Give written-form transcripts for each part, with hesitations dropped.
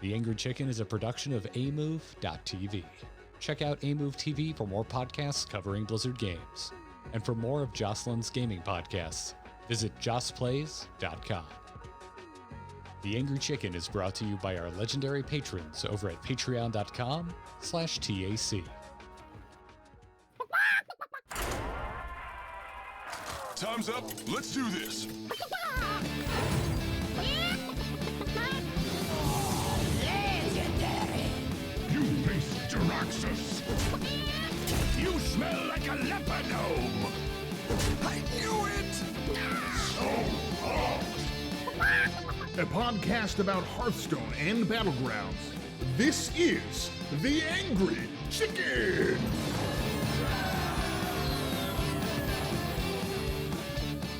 The Angry Chicken is a production of amove.tv. Check out Amove TV for more podcasts covering Blizzard games. And for more of Jocelyn's gaming podcasts, visit jossplays.com. The Angry Chicken is brought to you by our legendary patrons over at patreon.com/TAC. Time's up. Let's do this. Legendary! You face Jaraxxus. You smell like a leper gnome. I knew it. So hot. A podcast about Hearthstone and Battlegrounds. This is The Angry Chicken!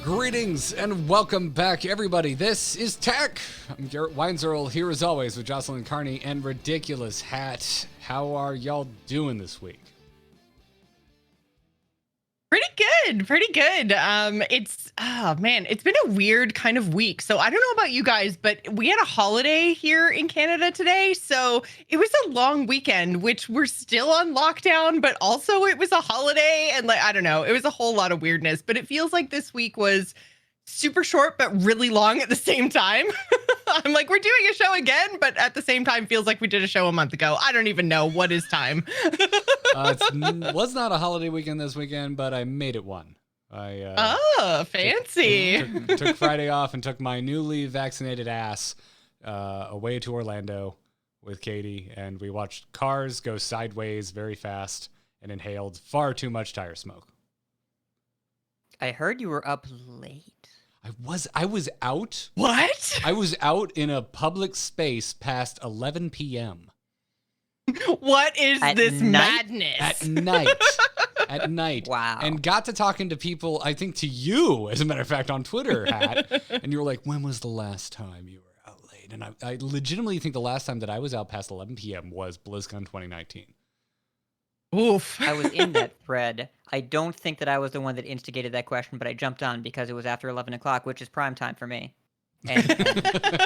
Greetings and welcome back, everybody. This is Tech. I'm Garrett Weinzierl, here as always with Jocelyn Carney and Ridiculous Hat. How are y'all doing this week? Pretty good. It's been a weird kind of week. So I don't know about you guys, but we had a holiday here in Canada today. So it was a long weekend, which we're still on lockdown, but also it was a holiday. And I don't know, it was a whole lot of weirdness, but it feels like this week was super short, but really long at the same time. I'm like, we're doing a show again, but at the same time feels like we did a show a month ago. I don't even know what is time. It was not a holiday weekend this weekend, but I made it one. Fancy. Took Friday off and took my newly vaccinated ass away to Orlando with Katie, and we watched cars go sideways very fast and inhaled far too much tire smoke. I heard you were up late. I was out. What? I was out in a public space past 11 p.m. What is At this night? madness? At night. Wow. And got to talking to people, I think to you, as a matter of fact, on Twitter, Hat. And you were like, when was the last time you were out late? And I legitimately think the last time that I was out past 11 p.m. was BlizzCon 2019. Oof. I was in that thread. I don't think that I was the one that instigated that question, but I jumped on because it was after 11 o'clock, which is prime time for me. And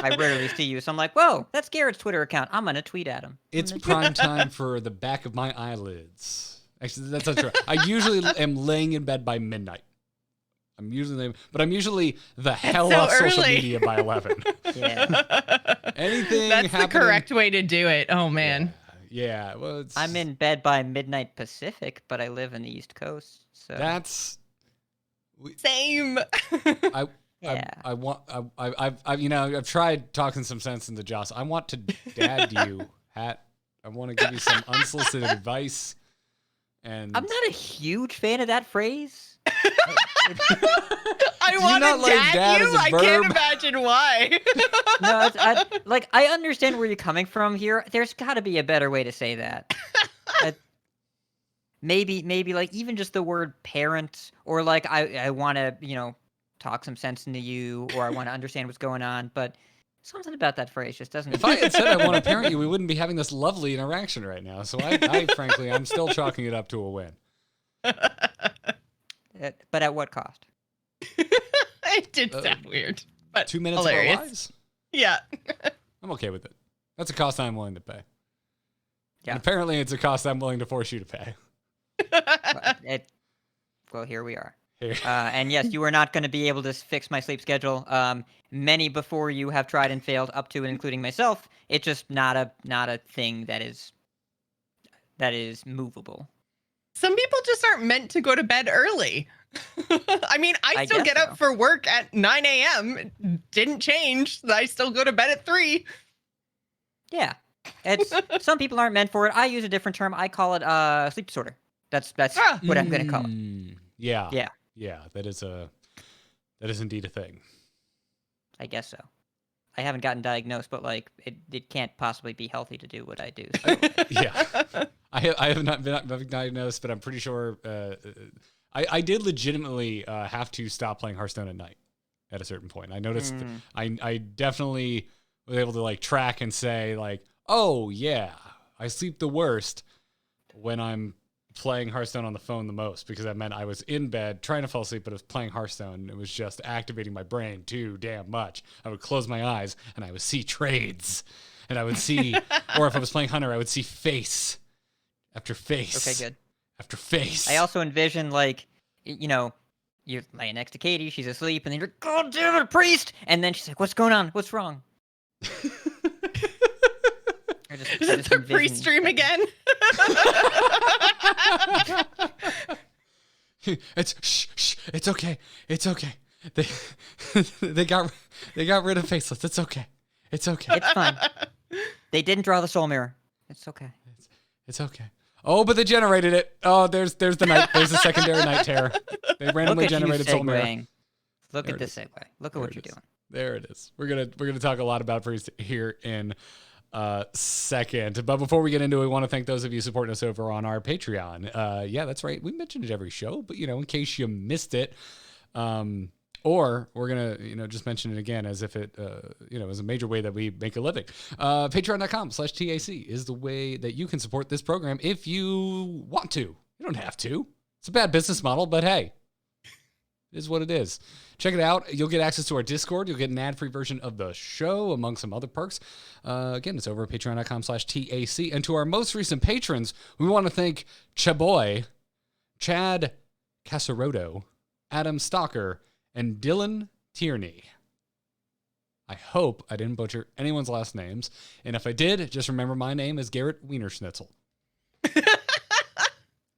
I rarely see you, so I'm like, whoa, that's Garrett's Twitter account. I'm going to tweet at him. It's prime time for the back of my eyelids. Actually, that's not true. I usually am laying in bed by midnight. I'm usually the hell off social early. media by 11. Yeah. Anything That's happening? the correct way to do it. Oh, man. Yeah, well, it's... I'm in bed by midnight Pacific, but I live in the East Coast, so... That's... Same. I've tried talking some sense into Joss. I want to dad you, Hat. I want to give you some unsolicited advice. And I'm not a huge fan of that phrase. I you want not to like dad dad you. as a I can't verb? imagine why. No, I understand where you're coming from here. There's got to be a better way to say that. Maybe like even just the word parent, or like I want to, talk some sense into you, or I want to understand what's going on, but something about that phrase just doesn't... If I had said I want to parent you, we wouldn't be having this lovely interaction right now. So I frankly, I'm still chalking it up to a win. But at what cost? It did sound weird, but 2 minutes hilarious. of our lives? Yeah. I'm okay with it. That's a cost I'm willing to pay. Yeah. And apparently it's a cost I'm willing to force you to pay. Well, here we are. Here. And yes, you are not going to be able to fix my sleep schedule. Many before you have tried and failed, up to and including myself. It's just not a thing that is movable. Some people just aren't meant to go to bed early. I mean, I still guess get up for work at 9 a.m. It didn't change. I still go to bed at 3. Yeah. It's some people aren't meant for it. I use a different term. I call it sleep disorder. That's what I'm going to call it. Yeah. Yeah. Yeah, that is indeed a thing. I guess so. I haven't gotten diagnosed, but it can't possibly be healthy to do what I do. So. Yeah. I have not been diagnosed, but I'm pretty sure I did legitimately have to stop playing Hearthstone at night at a certain point. I noticed I definitely was able to track and say oh yeah, I sleep the worst when I'm playing Hearthstone on the phone the most, because that meant I was in bed trying to fall asleep, but I was playing Hearthstone. It was just activating my brain too damn much. I would close my eyes and I would see trades and I would see, or if I was playing Hunter, I would see face after face. Okay, good. After face. I also envision, like, you're laying next to Katie, she's asleep, and then you're, God damn it, priest! And then she's like, what's going on? What's wrong? Is it the priest stream again? It's okay. It's okay. They got rid of faceless. It's okay. It's okay. It's fine. They didn't draw the soul mirror. It's okay. It's okay. Oh, but they generated it. Oh, there's the night. There's the secondary night terror. They randomly generated soul mirror. Look at this segue. Look at what you're doing. There it is. We're gonna talk a lot about priest here in a second. But before we get into it, we want to thank those of you supporting us over on our Patreon. Yeah, that's right. We mentioned it every show, but in case you missed it, or we're gonna just mention it again as if it is a major way that we make a living. Patreon.com/TAC is the way that you can support this program if you want to. You don't have to. It's a bad business model, but hey, it is what it is. Check it out. You'll get access to our Discord. You'll get an ad-free version of the show, among some other perks. Again, it's over at patreon.com/TAC. And to our most recent patrons, we want to thank Chaboy, Chad Casaroto, Adam Stalker, and Dylan Tierney. I hope I didn't butcher anyone's last names. And if I did, just remember my name is Garrett Wienerschnitzel.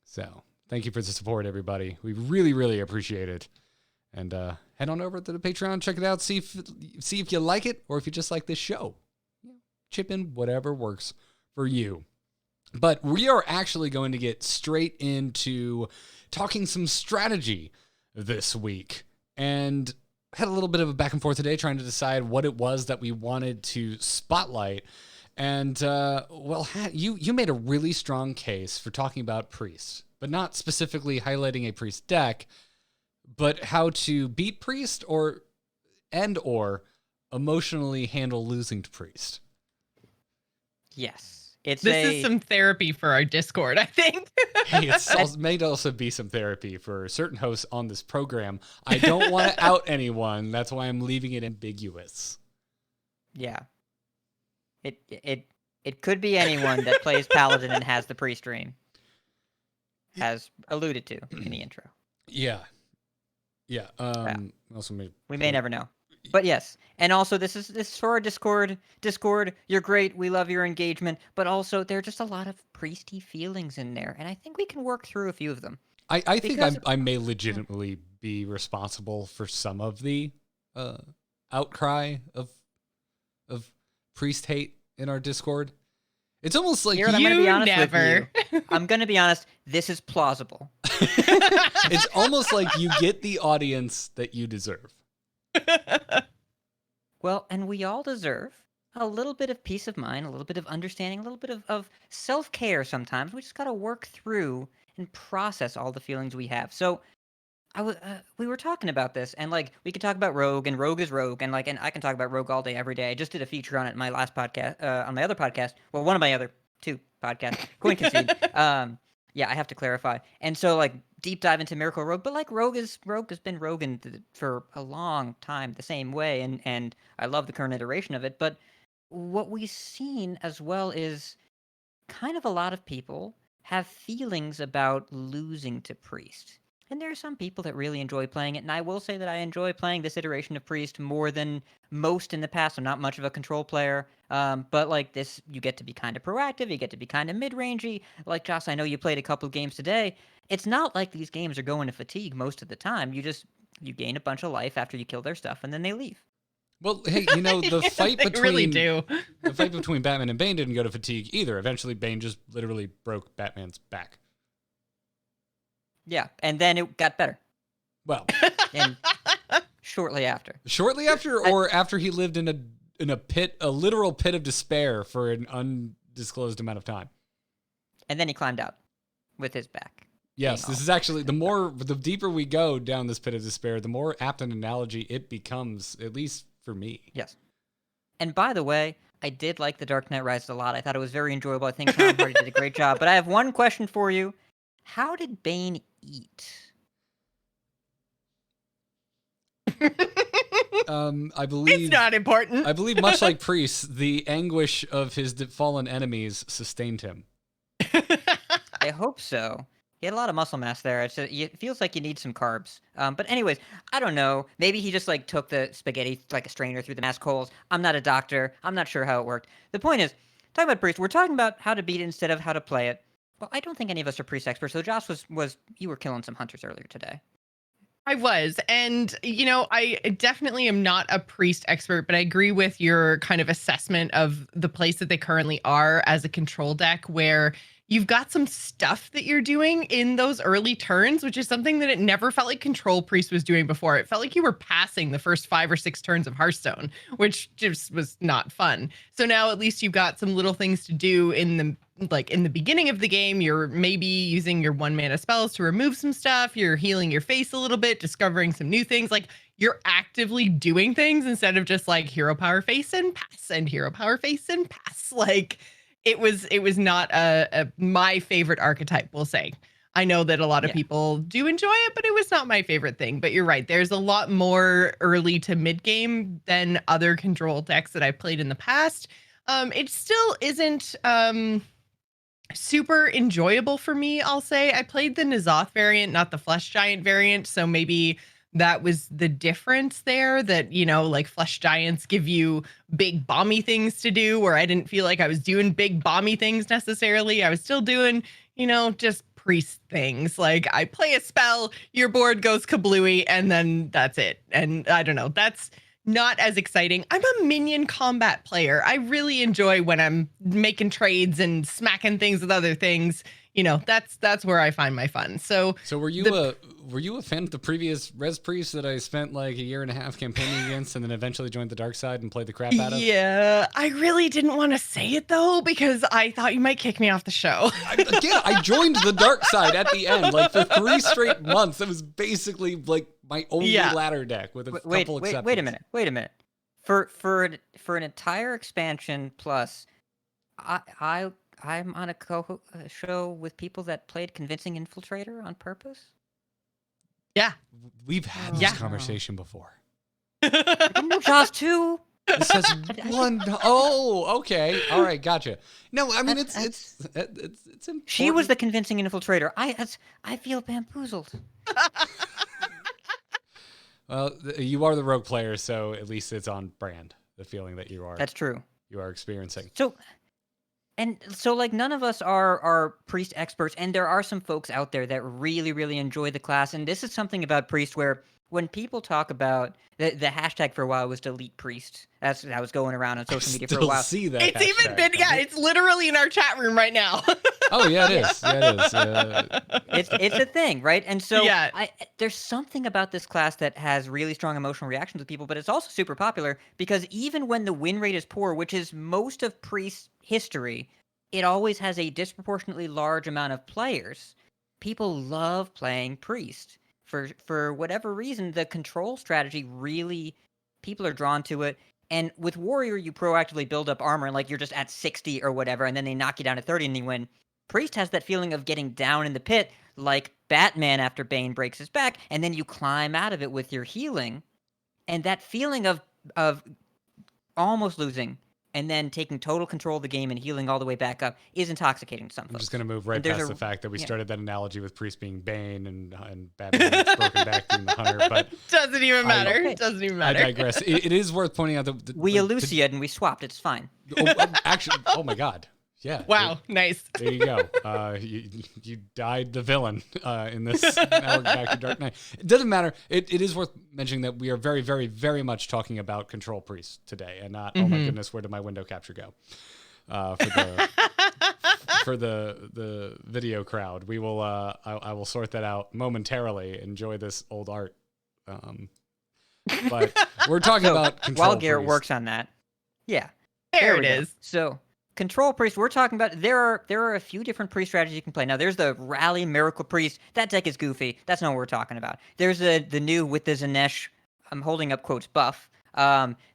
So, thank you for the support, everybody. We really, really appreciate it. And head on over to the Patreon, check it out, see if you like it, or if you just like this show. Chip in whatever works for you. But we are actually going to get straight into talking some strategy this week. And had a little bit of a back and forth today trying to decide what it was that we wanted to spotlight. And, you made a really strong case for talking about priests, but not specifically highlighting a priest deck, but how to beat priest or emotionally handle losing to priest. Yes. This is some therapy for our Discord, I think. Hey, it may also be some therapy for certain hosts on this program. I don't want to out anyone. That's why I'm leaving it ambiguous. Yeah. It could be anyone that plays Paladin and has the priest dream, as alluded to in the intro. Yeah. Yeah. We may never know. But yes, and also this is for our Discord. Discord, you're great. We love your engagement, but also there are just a lot of priesty feelings in there, and I think we can work through a few of them. I think I may legitimately be responsible for some of the outcry of priest hate in our Discord. It's almost like I'm gonna be honest with you. I'm gonna be honest. This is plausible. It's almost like you get the audience that you deserve. Well, and we all deserve a little bit of peace of mind, a little bit of understanding, a little bit of self-care sometimes. We just got to work through and process all the feelings we have. So we were talking about this, and we could talk about Rogue, and Rogue is Rogue, and I can talk about Rogue all day, every day. I just did a feature on it in my last podcast, on my other podcast. Well, one of my other two podcasts, Coin Concede. Yeah, I have to clarify. And so deep dive into Miracle Rogue, but Rogue has been Rogue for a long time the same way, and I love the current iteration of it. But what we've seen as well is kind of a lot of people have feelings about losing to Priest. And there are some people that really enjoy playing it, and I will say that I enjoy playing this iteration of Priest more than most in the past. I'm not much of a control player, but this, you get to be kind of proactive, you get to be kind of mid-rangey. Joce, I know you played a couple of games today. It's not like these games are going to fatigue most of the time. You gain a bunch of life after you kill their stuff, and then they leave. Well, hey, the fight the fight between Batman and Bane didn't go to fatigue either. Eventually, Bane just literally broke Batman's back. Yeah, and then it got better. Well, and shortly after. Shortly after, or after he lived in a pit, a literal pit of despair for an undisclosed amount of time. And then he climbed out with his back. Yes, this is actually the deeper we go down this pit of despair, the more apt an analogy it becomes, at least for me. Yes. And by the way, I did like The Dark Knight Rises a lot. I thought it was very enjoyable. I think Tom Hardy did a great job. But I have one question for you. How did Bane eat? I believe It's not important. I believe, much like priests, the anguish of his fallen enemies sustained him. I hope so. He had a lot of muscle mass there. It feels like you need some carbs. But anyways, I don't know. Maybe he just like took the spaghetti like a strainer through the mask holes. I'm not a doctor. I'm not sure how it worked. The point is, talking about priest, we're talking about how to beat it instead of how to play it. Well, I don't think any of us are priest experts. So Josh was you were killing some hunters earlier today. I was. And, I definitely am not a priest expert, but I agree with your kind of assessment of the place that they currently are as a control deck, where you've got some stuff that you're doing in those early turns, which is something that it never felt like Control Priest was doing before. It felt like you were passing the first 5 or 6 turns of Hearthstone, which just was not fun. So now at least you've got some little things to do in the beginning of the game. You're maybe using your 1-mana spells to remove some stuff. You're healing your face a little bit, discovering some new things. Like, you're actively doing things instead of just like hero power face and pass and hero power face and pass. Like, it was not my favorite archetype, we'll say. I know that a lot of people do enjoy it, but it was not my favorite thing. But you're right. There's a lot more early to mid game than other control decks that I've played in the past. It still isn't super enjoyable for me, I'll say. I played the N'Zoth variant, not the Flesh Giant variant. So maybe that was the difference there, that, like Flesh Giants give you big bomby things to do, where I didn't feel like I was doing big bomby things necessarily. I was still doing, just priest things. Like, I play a spell, your board goes kablooey, and then that's it. And I don't know, that's not as exciting. I'm a minion combat player. I really enjoy when I'm making trades and smacking things with other things. That's where I find my fun. So were you a fan of the previous Res Priest that I spent like a year and a half campaigning against, and then eventually joined the dark side and played the crap out of? Yeah, I really didn't want to say it though, because I thought you might kick me off the show. I joined the dark side at the end, like for 3 straight months. It was basically like my only ladder deck with a couple exceptions. Wait a minute. For an entire expansion plus, I'm on a show with people that played Convincing Infiltrator on purpose. Yeah, we've had this conversation before. I didn't know Jaws 2. It says one. Oh, okay, all right, gotcha. No, I mean it's important. She was the Convincing Infiltrator. I feel bamboozled. Well, you are the rogue player, so at least it's on brand. The feeling that you are. That's true. You are experiencing. So like none of us are priest experts, and there are some folks out there that really, really enjoy the class. And this is something about priest where when people talk about the hashtag for a while was delete priest. That was going around on social media for a while. See that it's hashtag. Even been it's literally in our chat room right now. Oh yeah, it is. Yeah, it is. It's a thing, right? And so Yeah. there's something about this class that has really strong emotional reactions with people, but it's also super popular because even when the win rate is poor, which is most of priest history, it always has a disproportionately large amount of players. People love playing priest. For whatever reason, the control strategy really, people are drawn to it. And with warrior, you proactively build up armor, and like you're just at 60 or whatever, and then they knock you down to 30 and you win. Priest has that feeling of getting down in the pit, like Batman after Bane breaks his back, and then you climb out of it with your healing. And that feeling of almost losing and then taking total control of the game and healing all the way back up is intoxicating to some folks. I'm just going to move right past the fact that we started that analogy with Priest being Bane and Batman's broken back being the hunter. But doesn't even matter. Doesn't even matter. I digress. It is worth pointing out that we elucidated and we swapped. It's fine. Actually, oh my God. Yeah. Wow. Nice. There you go. You died the villain in this. Now we're back to Dark Knight. It doesn't matter. It is worth mentioning that we are very, very, very much talking about Control Priest today, and not oh my goodness, where did my window capture go? For the video crowd, we will. I will sort that out momentarily. Enjoy this old art. But we're talking about Control while Garrett Priest. works on that. Yeah. There it is. So. Control Priest, we're talking about, there are a few different priest strategies you can play. Now, there's the Rally Miracle Priest. That deck is goofy. That's not what we're talking about. There's the new, with the Zanesh, I'm holding up quotes, buff.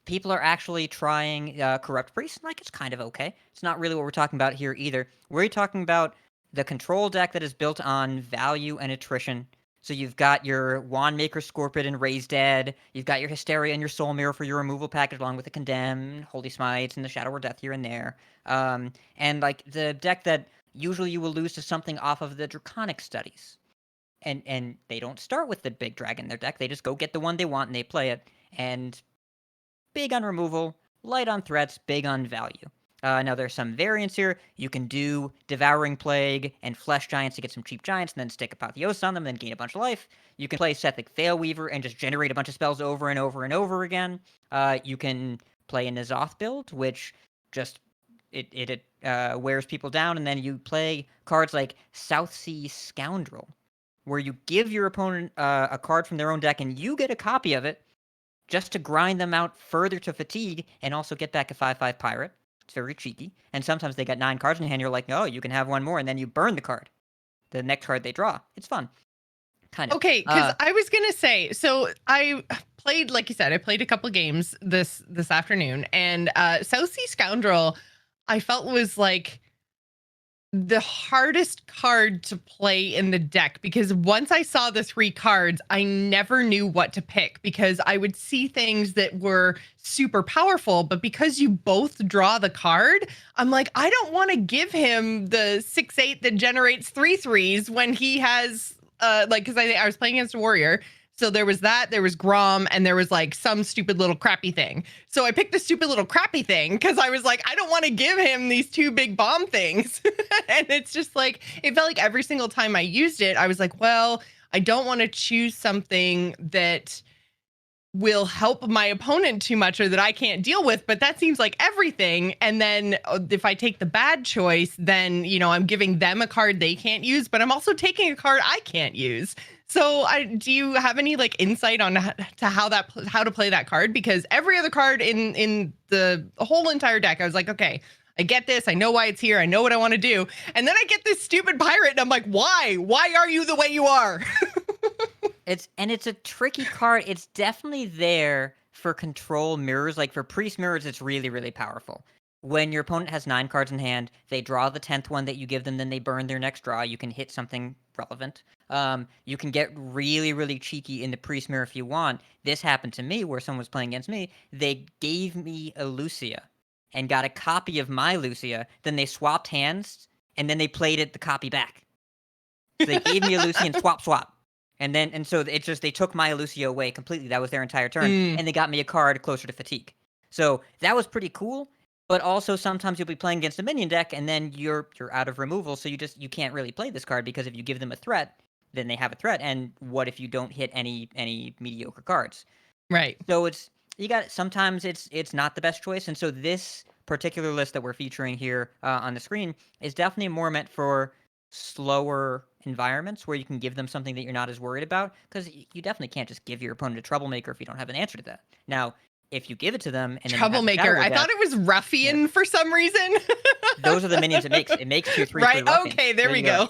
People are actually trying Corrupt Priest. Like, it's kind of okay. It's not really what we're talking about here either. We're talking about the control deck that is built on value and attrition. So you've got your Wandmaker, Scorpion, and Raised Dead. You've got your Hysteria and your Soul Mirror for your removal package, along with the Condemn, Holy Smites, and the Shadow or Death here and there. And like the deck that usually you will lose to something off of the Draconic Studies. And they don't start with the big dragon in their deck. They just go get the one they want and they play it. And big on removal, light on threats, big on value. Now there's some variants here. You can do Devouring Plague and Flesh Giants to get some cheap giants and then stick Apotheosis on them and then gain a bunch of life. You can play Sethic Veilweaver and just generate a bunch of spells over and over and over again. You can play a N'Zoth build, which just it wears people down, and then you play cards like Southsea Scoundrel, where you give your opponent a card from their own deck and you get a copy of it just to grind them out further to fatigue and also get back a 5/5 pirate. It's very cheeky. And sometimes they got 9 cards in hand. You're like, oh, you can have one more. And then you burn the card. The next card they draw. It's fun. Kind of. Okay, because I was going to say, so I played, like you said, I played a couple games this afternoon. And Southsea Scoundrel, I felt was like the hardest card to play in the deck, because once I saw the 3 cards, I never knew what to pick, because I would see things that were super powerful, but because you both draw the card, I'm like, I don't want to give him the 6/8 that generates 3/3s when he has because I was playing against a warrior. So there was that, there was Grom, and there was like some stupid little crappy thing. So I picked the stupid little crappy thing because I was like, I don't want to give him these 2 big bomb things. And it's just like, it felt like every single time I used it, I was like, well, I don't want to choose something that will help my opponent too much or that I can't deal with, but that seems like everything. And then if I take the bad choice, then, I'm giving them a card they can't use, but I'm also taking a card I can't use. So do you have any like insight on how to play that card? Because every other card in the whole entire deck, I was like, okay, I get this. I know why it's here. I know what I want to do. And then I get this stupid pirate and I'm like, why? Why are you the way you are? It's a tricky card. It's definitely there for control mirrors. Like for priest mirrors, it's really, really powerful. When your opponent has 9 cards in hand, they draw the 10th one that you give them, then they burn their next draw. You can hit something relevant. You can get really, really cheeky in the priest mirror if you want. This happened to me where someone was playing against me. They gave me a Lucia and got a copy of my Lucia. Then they swapped hands, and then they played the copy back. So they gave me a Lucia and swap. And so it's just they took my Lucia away completely. That was their entire turn. And they got me a card closer to fatigue. So that was pretty cool. But also sometimes you'll be playing against a minion deck and then you're out of removal, so you can't really play this card, because if you give them a threat, then they have a threat. And what if you don't hit any mediocre cards? Right. So sometimes it's not the best choice. And so this particular list that we're featuring here on the screen is definitely more meant for slower environments where you can give them something that you're not as worried about, because you definitely can't just give your opponent a Troublemaker if you don't have an answer to that. Now, if you give it to them and then Troublemaker, I thought it was Ruffian for some reason. Those are the minions it makes. It makes 2/3 right. for Ruffian. Okay, there we go.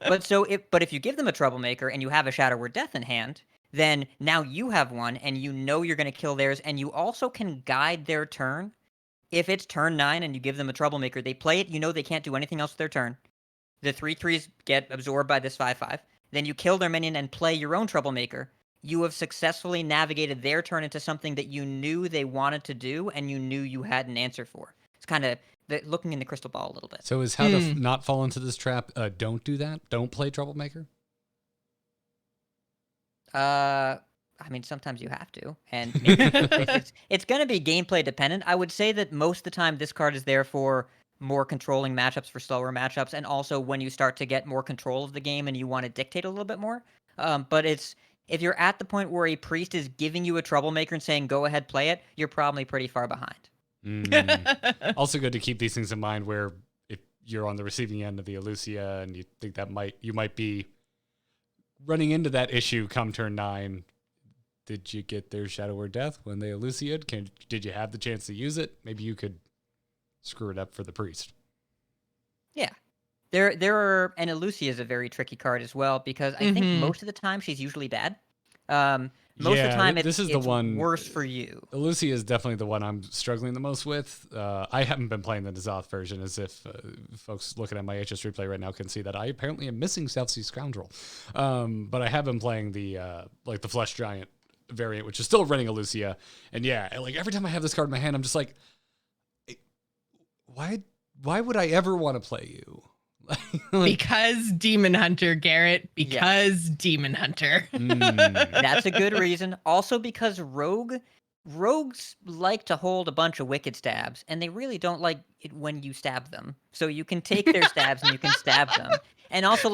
But if you give them a Troublemaker and you have a Shadow or Death in hand, then now you have one and you're going to kill theirs, and you also can guide their turn. If it's turn 9 and you give them a Troublemaker, they play it, they can't do anything else with their turn. The 3/3s get absorbed by this 5/5. Then you kill their minion and play your own Troublemaker. You have successfully navigated their turn into something that you knew they wanted to do and you knew you had an answer for. It's kind of looking in the crystal ball a little bit. So is how to not fall into this trap, don't do that? Don't play Troublemaker? I mean, sometimes you have to. And maybe it's going to be gameplay dependent. I would say that most of the time this card is there for more controlling matchups, for slower matchups, and also when you start to get more control of the game and you want to dictate a little bit more. But if you're at the point where a priest is giving you a Troublemaker and saying, go ahead, play it, you're probably pretty far behind. Also good to keep these things in mind where if you're on the receiving end of the Elucia and you think you might be running into that issue come turn 9. Did you get their Shadow or Death when they Elucia'd? Did you have the chance to use it? Maybe you could screw it up for the priest. Yeah. And Elucia is a very tricky card as well, because I think most of the time she's usually bad. Most of the time, this is the it's one worse for you. Lucia is definitely the one I'm struggling the most with. I haven't been playing the N'Zoth version, as if folks looking at my HS replay right now can see that I apparently am missing South Sea Scoundrel. But I have been playing the like the Flesh Giant variant, which is still running a Lucia. And yeah, like every time I have this card in my hand, I'm just like, why would I ever want to play you? Because Demon Hunter, Garrett. Because Demon Hunter. That's a good reason. Also because rogues like to hold a bunch of wicked stabs, and they really don't like it when you stab them. So you can take their stabs and you can stab them. And also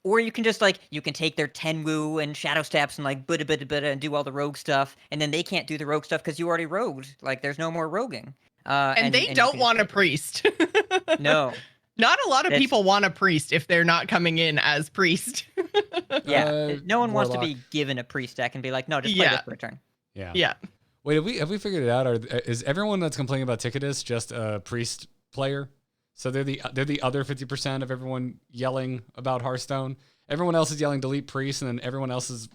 or you can just you can take their Tenwu and Shadow Steps and and do all the rogue stuff, and then they can't do the rogue stuff because you already rogued. Like there's no more roguing. And they don't want a priest. No. Not a lot of people want a priest if they're not coming in as priest. Yeah, no one wants to be given a priest deck and be like, no, just play this for a turn. Yeah. Wait, have we figured it out? Is everyone that's complaining about Ticketus just a priest player? So they're the other 50% of everyone yelling about Hearthstone. Everyone else is yelling delete priest, and then everyone else is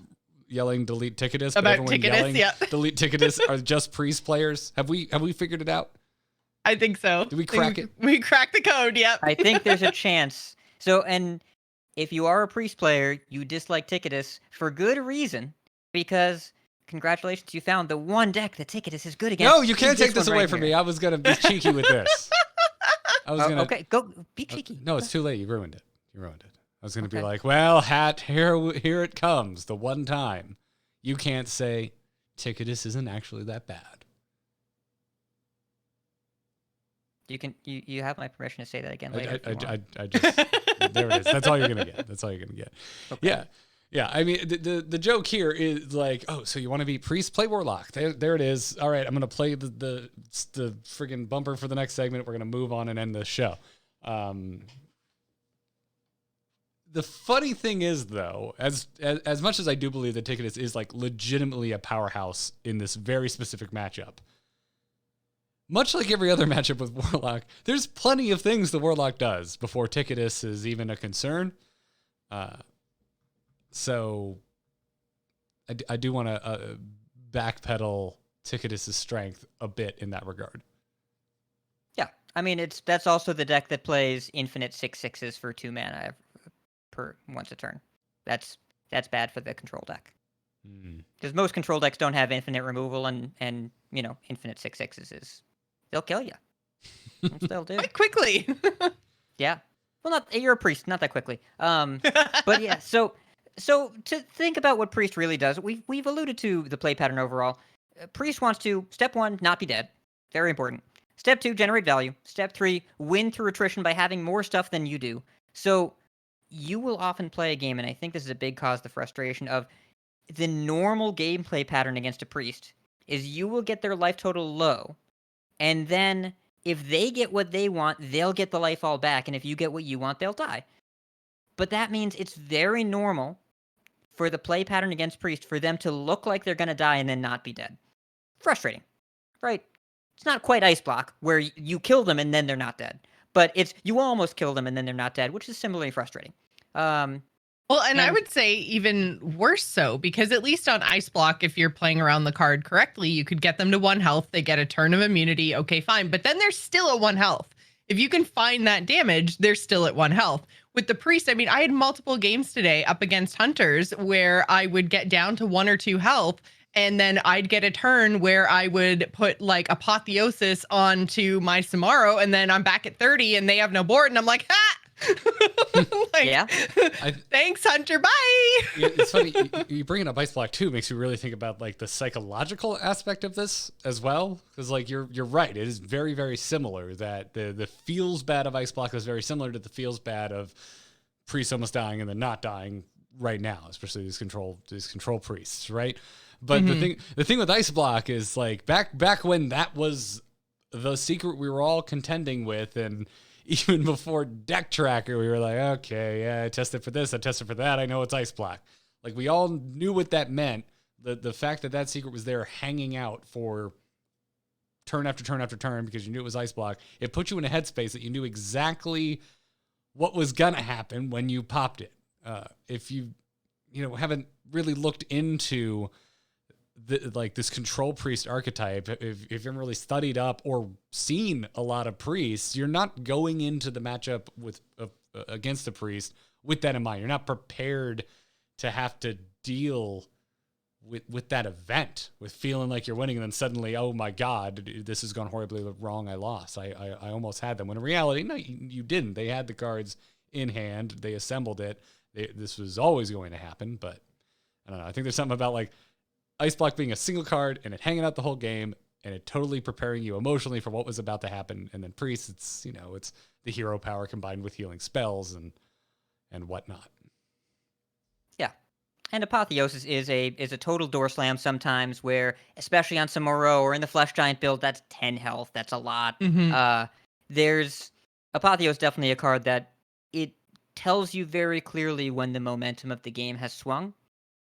yelling delete Ticketus. About but everyone Ticketus, yelling yeah. delete Ticketus are just priest players. Have we figured it out? I think so. Did we crack it? We cracked the code, yep. I think there's a chance. So, and if you are a priest player, you dislike Ticketus for good reason, because congratulations, you found the one deck that Ticketus is good against. No, you can't take this away from me. I was going to be cheeky with this. Okay, go be cheeky. No, it's too late. You ruined it. I was going to be like, well, Hat, here it comes. The one time you can't say Ticketus isn't actually that bad. You have my permission to say that again later. I just there it is. That's all you're gonna get. Okay. Yeah. I mean, the joke here is like, oh, so you want to be priest? Play warlock. There it is. All right, I'm gonna play the friggin' bumper for the next segment. We're gonna move on and end the show. The funny thing is, though, as much as I do believe that Ticketus is like legitimately a powerhouse in this very specific matchup. Much like every other matchup with Warlock, there's plenty of things the Warlock does before Ticketus is even a concern. So I do want to backpedal Ticketus' strength a bit in that regard. Yeah, I mean that's also the deck that plays infinite 6/6s for 2 mana per once a turn. That's bad for the control deck. Because most control decks don't have infinite removal and infinite 6/6s is. They'll kill you. That's they'll do. Quite quickly. Yeah. Well, you're a priest, not that quickly. But yeah, so to think about what priest really does, we've alluded to the play pattern overall. Priest wants to, step 1, not be dead. Very important. Step 2, generate value. Step 3, win through attrition by having more stuff than you do. So you will often play a game, and I think this is a big cause of the frustration of the normal gameplay pattern against a priest is you will get their life total low. And then, if they get what they want, they'll get the life all back. And if you get what you want, they'll die. But that means it's very normal for the play pattern against Priest for them to look like they're going to die and then not be dead. Frustrating, right? It's not quite Ice Block, where you kill them and then they're not dead. But it's you almost kill them and then they're not dead, which is similarly frustrating. Well, and I would say even worse so, because at least on Ice Block, if you're playing around the card correctly, you could get them to 1 health. They get a turn of immunity. Okay, fine. But then they're still at 1 health. If you can find that damage, they're still at 1 health. With the Priest, I mean, I had multiple games today up against Hunters where I would get down to 1 or 2 health, and then I'd get a turn where I would put like Apotheosis onto my Samuro, and then I'm back at 30 and they have no board, and I'm like, ha! Thanks, Hunter. Bye. It's funny you bringing up Ice Block too makes me really think about like the psychological aspect of this as well, because like you're right, it is very, very similar. That the feels bad of Ice Block is very similar to the feels bad of Priest almost dying and then not dying right now, especially these control priests, right? But the thing with Ice Block is like back when that was the secret we were all contending with, and even before Deck Tracker, we were like, okay, yeah, I tested for this, I tested for that, I know it's Ice Block. Like, we all knew what that meant. The fact that secret was there hanging out for turn after turn after turn because you knew it was Ice Block, it put you in a headspace that you knew exactly what was going to happen when you popped it. If you haven't really looked into like this control priest archetype, if you haven't really studied up or seen a lot of priests, you're not going into the matchup with against the priest with that in mind. You're not prepared to have to deal with that event, with feeling like you're winning, and then suddenly, oh my God, this has gone horribly wrong. I lost. I almost had them. When in reality, no, you didn't. They had the cards in hand. They assembled it. This was always going to happen, but I don't know. I think there's something about like Ice Block being a single card and it hanging out the whole game and it totally preparing you emotionally for what was about to happen. And then Priest, it's the hero power combined with healing spells and whatnot. Yeah. And Apotheosis is a total door slam sometimes where, especially on Samuro or in the Flesh Giant build, that's 10 health. That's a lot. There's Apotheosis definitely a card that it tells you very clearly when the momentum of the game has swung.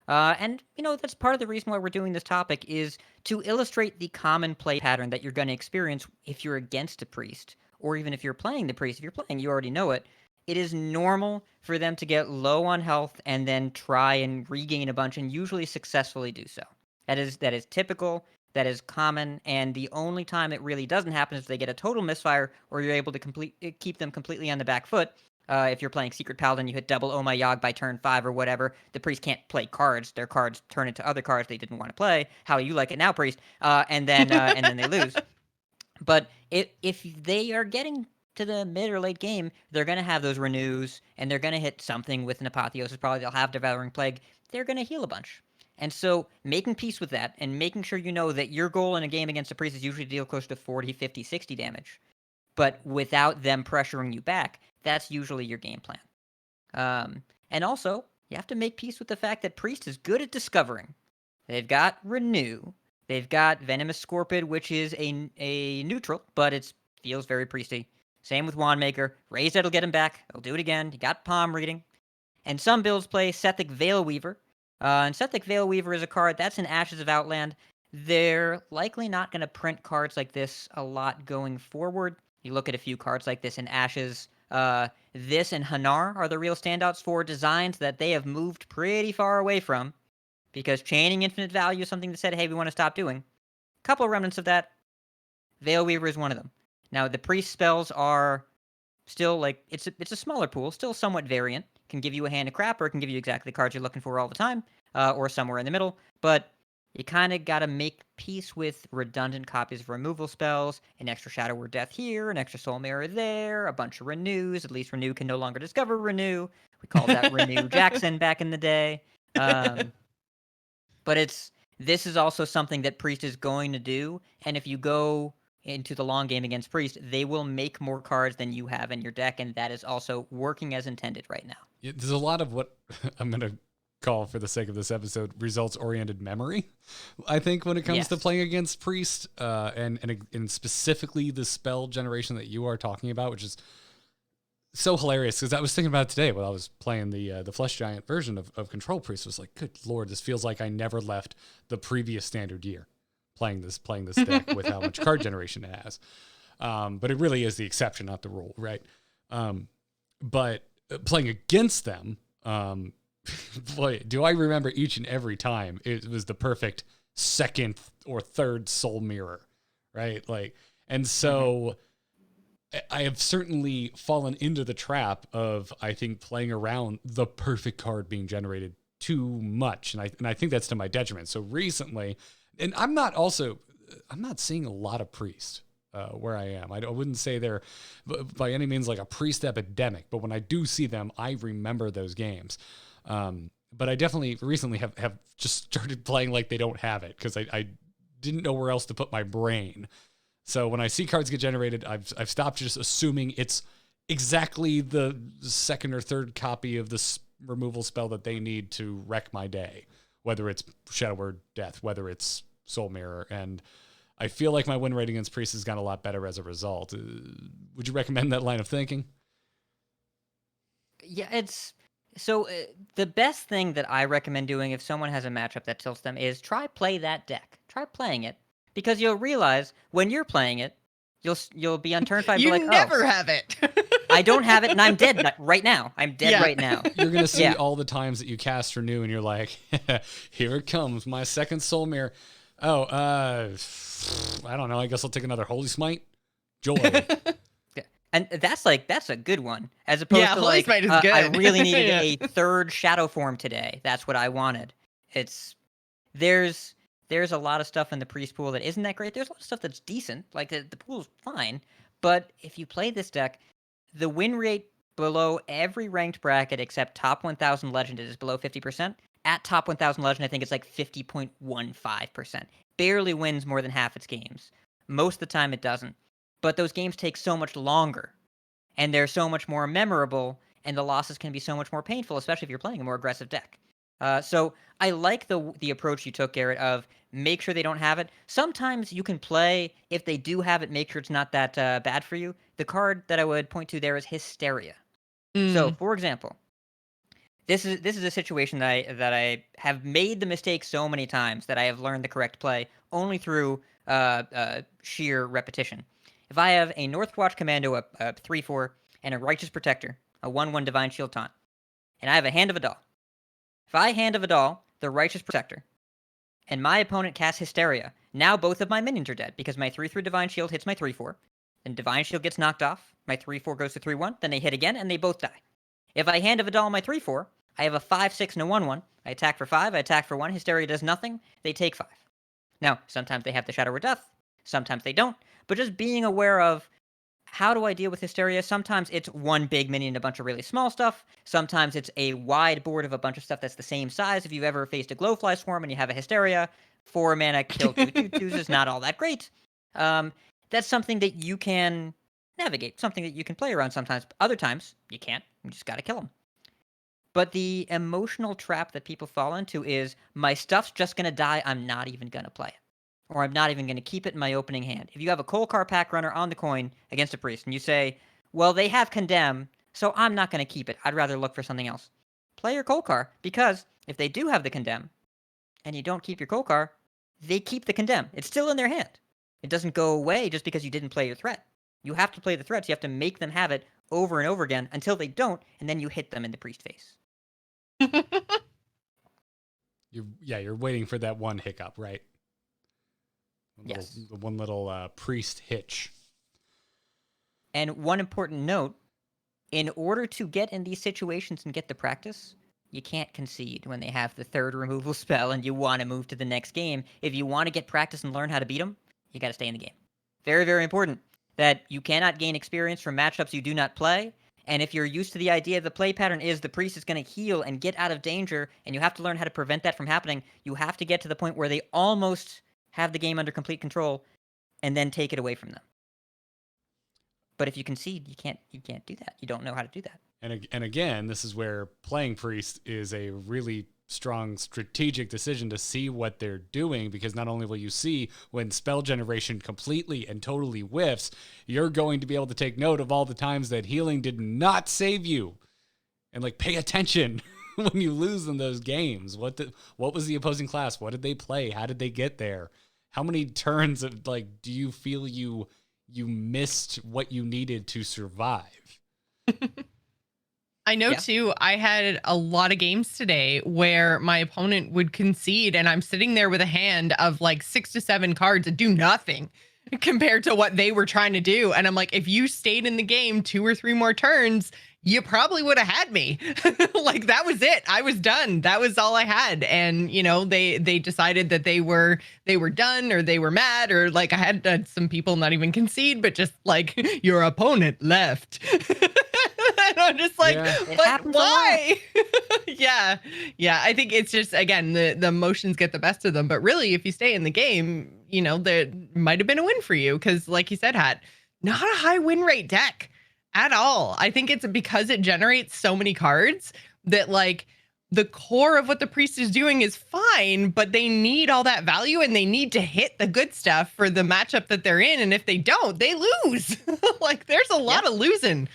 And, that's part of the reason why we're doing this topic is to illustrate the common play pattern that you're going to experience if you're against a priest, or even if you're playing the priest. If you're playing, you already know it. It is normal for them to get low on health and then try and regain a bunch and usually successfully do so. That is typical, that is common, and the only time it really doesn't happen is if they get a total misfire or you're able to keep them completely on the back foot. If you're playing Secret Paladin, you hit double Oh My Yogg by turn 5 or whatever. The priest can't play cards. Their cards turn into other cards they didn't want to play. How you like it now, priest? And then they lose. But if they are getting to the mid or late game, they're going to have those renews, and they're going to hit something with an Apotheosis. Probably they'll have Devouring Plague. They're going to heal a bunch. And so making peace with that and making sure you know that your goal in a game against a priest is usually to deal close to 40, 50, 60 damage. But without them pressuring you back, that's usually your game plan. And also, you have to make peace with the fact that Priest is good at discovering. They've got Renew. They've got Venomous Scorpid, which is a neutral, but it feels very priesty. Same with Wandmaker. Raise It'll get him back. He'll do it again. You got Palm Reading. And some builds play Sethic Veil Weaver. And Sethic Veil Weaver is a card that's in Ashes of Outland. They're likely not going to print cards like this a lot going forward. You look at a few cards like this in Ashes. This and Hanar are the real standouts for designs that they have moved pretty far away from, because chaining infinite value is something that said, hey, we want to stop doing. A couple of remnants of that. Veil Weaver is one of them. Now, the priest spells are still like, it's a smaller pool, still somewhat variant. Can give you a hand of crap, or it can give you exactly the cards you're looking for all the time, or somewhere in the middle. But you kind of got to make peace with redundant copies of removal spells, an extra Shadow Word Death here, an extra Soul Mirror there, a bunch of Renews. At least Renew can no longer discover Renew. We called that Renew Jackson back in the day. But this is also something that Priest is going to do, and if you go into the long game against Priest, they will make more cards than you have in your deck, and that is also working as intended right now. Yeah, there's a lot of what I'm going to call, for the sake of this episode, results-oriented memory, I think, when it comes to playing against Priest, and specifically the spell generation that you are talking about, which is so hilarious, because I was thinking about it today while I was playing the Flesh Giant version of Control Priest. I was like, good Lord, this feels like I never left the previous standard year playing this deck with how much card generation it has. But it really is the exception, not the rule, right? But playing against them, boy, do I remember each and every time it was the perfect second or third Soul Mirror, right? And so I have certainly fallen into the trap of, I think, playing around the perfect card being generated too much. And I think that's to my detriment. So recently, and I'm not seeing a lot of Priest where I am. I wouldn't say they're by any means like a Priest epidemic, but when I do see them, I remember those games. But I definitely recently have just started playing like they don't have it, because I didn't know where else to put my brain. So when I see cards get generated, I've stopped just assuming it's exactly the second or third copy of this removal spell that they need to wreck my day, whether it's Shadow Word Death, whether it's Soul Mirror. And I feel like my win rate against Priest has gotten a lot better as a result. Would you recommend that line of thinking? Yeah, so the best thing that I recommend doing if someone has a matchup that tilts them is try play that deck. Try playing it, because you'll realize when you're playing it, you'll be on turn 5. You like, never have it. I don't have it, and I'm dead right now. I'm dead right now. You're going to see Yeah. all the times that you cast Renew, and you're like, here it comes, my second Soul Mirror. Oh, I don't know. I guess I'll take another Holy Smite. Joy. Yeah. And that's a good one, as opposed to Holy like, Smite is I good. really needed Yeah. a third Shadow Form today. That's what I wanted. There's a lot of stuff in the priest pool that isn't that great. There's a lot of stuff that's decent. Like the pool's fine, but if you play this deck, the win rate below every ranked bracket except top 1000 legend is below 50%. At top 1000 legend, I think it's like 50.15%. Barely wins more than half its games. Most of the time it doesn't. But those games take so much longer, and they're so much more memorable, and the losses can be so much more painful, especially if you're playing a more aggressive deck. So I like the approach you took, Garrett, of make sure they don't have it. Sometimes you can play, if they do have it, make sure it's not that bad for you. The card that I would point to there is Hysteria. So, for example, this is a situation that I have made the mistake so many times that I have learned the correct play only through sheer repetition. If I have a Northwatch Commando, a 3/4, and a Righteous Protector, a 1/1 Divine Shield Taunt, and I have a Hand of Vidal. If I Hand of Vidal, the Righteous Protector, and my opponent casts Hysteria, now both of my minions are dead because my 3/3 Divine Shield hits my 3/4, then Divine Shield gets knocked off, my 3/4 goes to 3/1, then they hit again, and they both die. If I Hand of Vidal my 3/4, I have a 5/6 and a 1/1. I attack for 5, I attack for 1, Hysteria does nothing, they take 5. Now, sometimes they have the Shadow of Death, sometimes they don't, but just being aware of how do I deal with Hysteria? Sometimes it's one big minion and a bunch of really small stuff. Sometimes it's a wide board of a bunch of stuff that's the same size. If you've ever faced a Glowfly Swarm and you have a Hysteria, 4 mana, kill 2/2/2s is not all that great. That's something that you can navigate, something that you can play around sometimes. Other times, you can't. You just gotta kill them. But the emotional trap that people fall into is, my stuff's just gonna die, I'm not even gonna play it. Or I'm not even going to keep it in my opening hand. If you have a Kolkar Pack Runner on the coin against a priest, and you say, well, they have Condemn, so I'm not going to keep it. I'd rather look for something else. Play your Kolkar, because if they do have the Condemn, and you don't keep your Kolkar, they keep the Condemn. It's still in their hand. It doesn't go away just because you didn't play your threat. You have to play the threats. You have to make them have it over and over again until they don't, and then you hit them in the priest face. You're waiting for that one hiccup, right? One little priest hitch. And one important note, in order to get in these situations and get the practice, you can't concede when they have the third removal spell and you want to move to the next game. If you want to get practice and learn how to beat them, you got to stay in the game. Very, very important that you cannot gain experience from matchups you do not play. And if you're used to the idea, the play pattern is the priest is going to heal and get out of danger, and you have to learn how to prevent that from happening, you have to get to the point where they almost have the game under complete control, and then take it away from them. But if you concede, you can't do that. You don't know how to do that. And again, this is where playing priest is a really strong strategic decision to see what they're doing, because not only will you see when spell generation completely and totally whiffs, you're going to be able to take note of all the times that healing did not save you, and like pay attention when you lose in those games. What was the opposing class? What did they play? How did they get there? How many turns of do you feel you missed what you needed to survive? I know too, I had a lot of games today where my opponent would concede and I'm sitting there with a hand of like 6 to 7 cards that do nothing compared to what they were trying to do. And I'm like, if you stayed in the game 2 or 3 more turns, you probably would have had me. Like that was it. I was done. That was all I had. And you know, they decided that they were done, or they were mad, or like I had some people not even concede, but just like your opponent left. And I'm just like, but why? Yeah. I think it's just, again, the emotions get the best of them. But really, if you stay in the game, you know, there might have been a win for you. Because like you said, Hat, not a high win rate deck at all. I think it's because it generates so many cards that like the core of what the priest is doing is fine, but they need all that value and they need to hit the good stuff for the matchup that they're in. And if they don't, they lose. Like there's a lot of losing.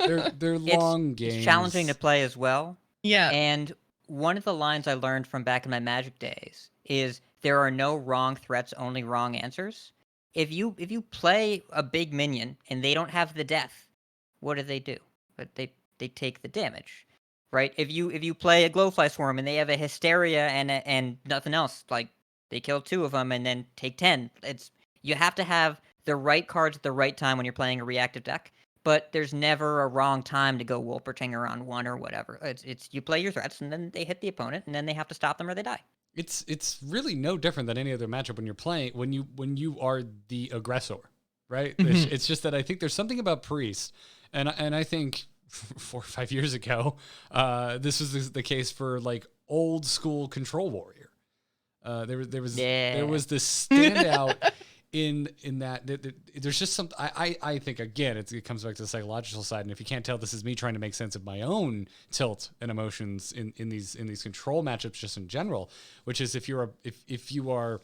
They're long games. It's challenging to play as well. Yeah. And one of the lines I learned from back in my Magic days is there are no wrong threats, only wrong answers. If you play a big minion and they don't have the death, what do? But they take the damage, right? If you play a Glowfly Swarm and they have a Hysteria and nothing else, like they kill 2 of them and then take 10. You have to have the right cards at the right time when you're playing a reactive deck. But there's never a wrong time to go Wolpertinger on 1 or whatever. It's you play your threats and then they hit the opponent and then they have to stop them or they die. It's really no different than any other matchup when you're playing when you are the aggressor, right? Mm-hmm. It's just that I think there's something about Priest, and I think 4 or 5 years ago, this was the case for like old school Control Warrior. There was this standout in that there's just something I think again it comes back to the psychological side, and if you can't tell, this is me trying to make sense of my own tilt and emotions in these control matchups just in general, which is if you are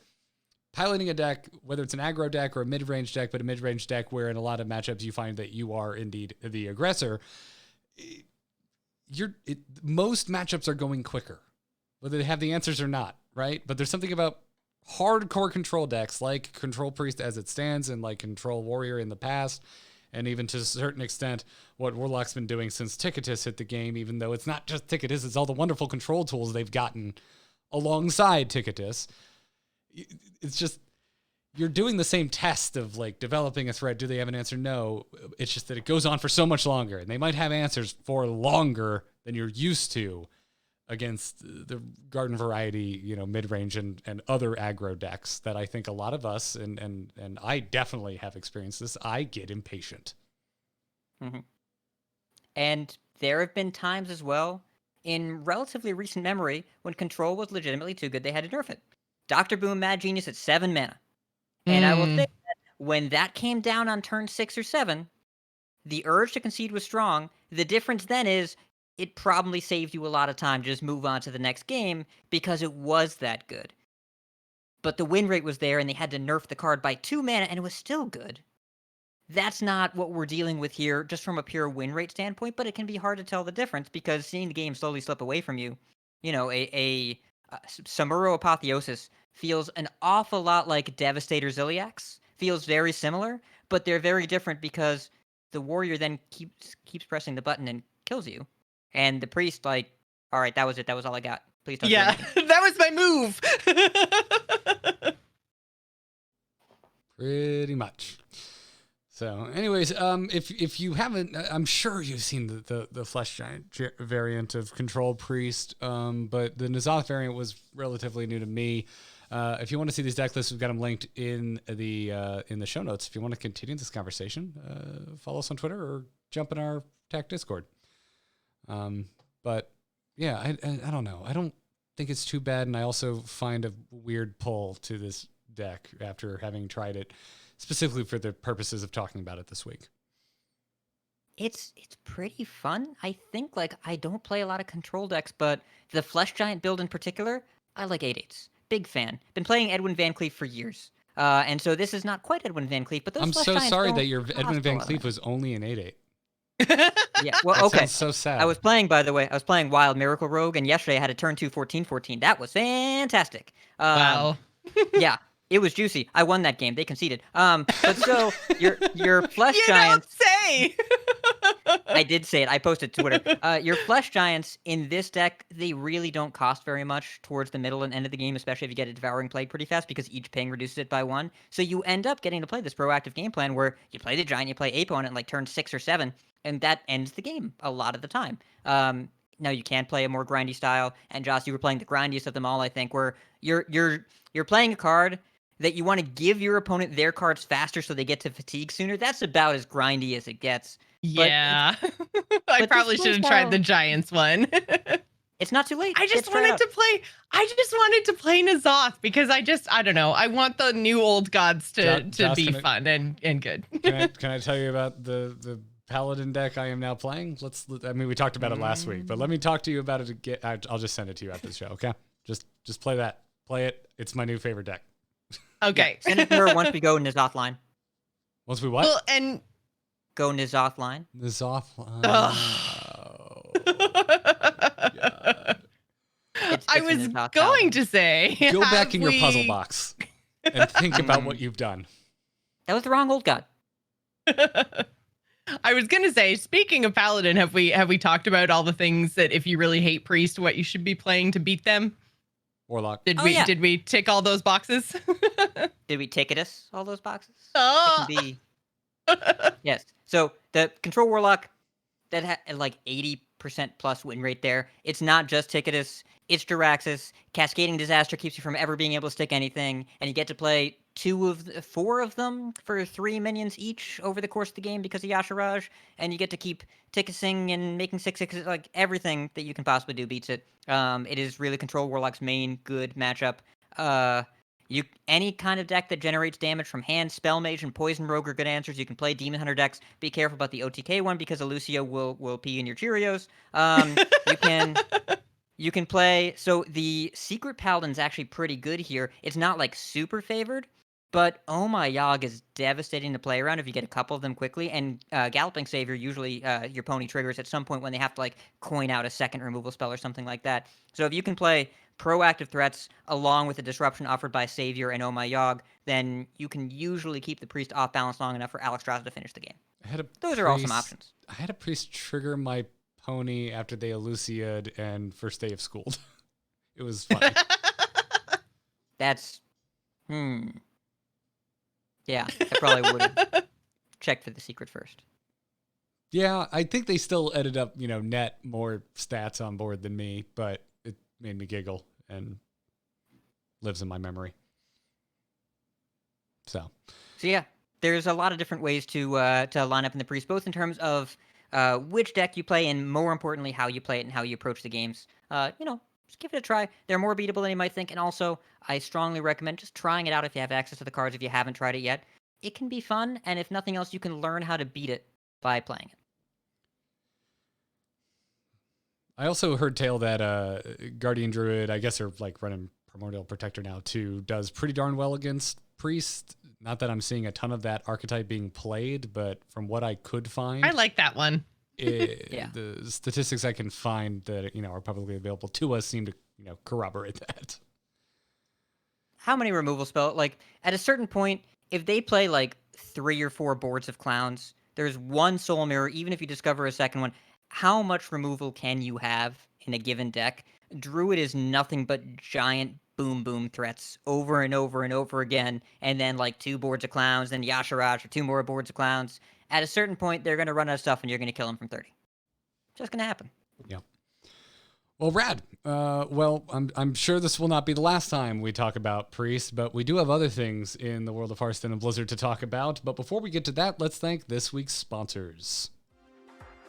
piloting a deck, whether it's an aggro deck or a mid-range deck, but a mid-range deck where in a lot of matchups you find that you are indeed the aggressor, most matchups are going quicker, whether they have the answers or not, right? But there's something about hardcore control decks like Control Priest as it stands and like Control Warrior in the past, and even to a certain extent what Warlock's been doing since Ticketus hit the game, even though it's not just Ticketus, it's all the wonderful control tools they've gotten alongside Ticketus. It's just, you're doing the same test of like developing a threat. Do they have an answer? No. It's just that it goes on for so much longer, and they might have answers for longer than you're used to against the garden variety, mid-range and other aggro decks that I think a lot of us, and I definitely have experienced this, I get impatient. Mm-hmm. And there have been times as well, in relatively recent memory, when Control was legitimately too good, they had to nerf it. Dr. Boom Mad Genius at 7 mana. And I will say that when that came down on turn 6 or 7, the urge to concede was strong. The difference then is it probably saved you a lot of time to just move on to the next game because it was that good. But the win rate was there and they had to nerf the card by 2 mana and it was still good. That's not what we're dealing with here just from a pure win rate standpoint, but it can be hard to tell the difference because seeing the game slowly slip away from you, a Samuro Apotheosis feels an awful lot like Devastator Ziliax. Feels very similar, but they're very different because the warrior then keeps pressing the button and kills you. And the priest, like, all right, that was it. That was all I got. Please don't do anything. That was my move. Pretty much. So, anyways, if you haven't, I'm sure you've seen the Flesh Giant variant of Control Priest, but the N'Zoth variant was relatively new to me. If you want to see these deck lists, we've got them linked in the show notes. If you want to continue this conversation, follow us on Twitter or jump in our tech Discord. But yeah, I don't know. I don't think it's too bad, and I also find a weird pull to this deck after having tried it specifically for the purposes of talking about it this week. It's pretty fun. I think, like, I don't play a lot of control decks, but the Flesh Giant build in particular, I like 8/8s. Big fan. Been playing Edwin Van Cleef for years. And so this is not quite Edwin Van Cleef, but those I'm Flesh so Giants sorry don't that your cost Edwin a Van lot of Cleef money. was only an 8/8. Yeah, well, That okay. sounds so sad. I was playing, by the way, Wild Miracle Rogue, and yesterday I had a turn 2 14/14. That was fantastic. Wow. Yeah, it was juicy. I won that game. They conceded. But so your Flesh You Giants. don't say. I did say it. I posted to Twitter. Your Flesh Giants in this deck, they really don't cost very much towards the middle and end of the game, especially if you get a Devouring Plague pretty fast because each ping reduces it by 1. So you end up getting to play this proactive game plan where you play the Giant, you play Apo on it like turn 6 or 7, and that ends the game a lot of the time. Now you can play a more grindy style, and Joce, you were playing the grindiest of them all, I think, where you're playing a card that you want to give your opponent their cards faster so they get to fatigue sooner. That's about as grindy as it gets. Yeah. I but probably this should have playstyle- tried the Giants one. It's not too late. I just wanted to play N'Zoth because I don't know. I want the new old gods to Josh, be can I- fun and good. Can I tell you about the Paladin deck I am now playing? We talked about it last week, but let me talk to you about it again. I'll just send it to you after the show, okay? Just play that. Play it. It's my new favorite deck. Okay. Send it to her once we go N'Zoth line. Once we what? Well, and Go N'Zoth line. The Zoth line. God. I It's was an N'Zoth going paladin. to say, Go back have in your puzzle we- box and think about what you've done. That was the wrong old god. I was gonna say, speaking of Paladin, have we talked about all the things that if you really hate Priest, what you should be playing to beat them? Warlock. Did we tick all those boxes? Did we ticketus all those boxes? Oh. It can be. Yes. So the Control Warlock that had like 80% plus win rate there. It's not just ticketus. It's Jaraxxus. Cascading Disaster keeps you from ever being able to stick anything, and you get to play 4 of them for 3 minions each over the course of the game because of Yasharaj, and you get to keep ticketing and making 6/6, like everything that you can possibly do beats it. It is really Control Warlock's main good matchup. Any kind of deck that generates damage from hand, Spell Mage, and Poison Rogue are good answers. You can play Demon Hunter decks. Be careful about the OTK one because Lucio will pee in your Cheerios. You can play. So the Secret Paladin's actually pretty good here. It's not like super favored, but Oh My Yogg is devastating to play around if you get a couple of them quickly. And Galloping Savior, usually your pony triggers at some point when they have to like coin out a second removal spell or something like that. So if you can play proactive threats along with the disruption offered by Savior and Oh My Yogg, then you can usually keep the Priest off balance long enough for Alexstrasza to finish the game. Those are all some options. I had a Priest trigger my pony after they Eluciated and first day of school. It was funny. That's yeah, I probably would have checked for the secret first. Yeah, I think they still ended up, net more stats on board than me, but it made me giggle and lives in my memory. So yeah, there's a lot of different ways to line up in the Priest, both in terms of which deck you play and, more importantly, how you play it and how you approach the games. Just give it a try. They're more beatable than you might think, and also I strongly recommend just trying it out if you have access to the cards if you haven't tried it yet. It can be fun, and if nothing else, you can learn how to beat it by playing it. I also heard tale that Guardian Druid, I guess they're like running Primordial Protector now too, does pretty darn well against Priest. Not that I'm seeing a ton of that archetype being played, but from what I could find, I like that one. The statistics I can find that are publicly available to us seem to corroborate that. How many removal spells? Like at a certain point, if they play like 3 or 4 boards of clowns, there's one Soul Mirror. Even if you discover a second one, how much removal can you have in a given deck? Druid is nothing but giant boom threats over and over and over again, and then like 2 boards of clowns, then Yasharaj or 2 more boards of clowns. At a certain point, they're going to run out of stuff, and you're going to kill them from 30. Just going to happen. Yeah. Well, rad. I'm sure this will not be the last time we talk about Priest, but we do have other things in the world of Hearthstone and Blizzard to talk about. But before we get to that, let's thank this week's sponsors.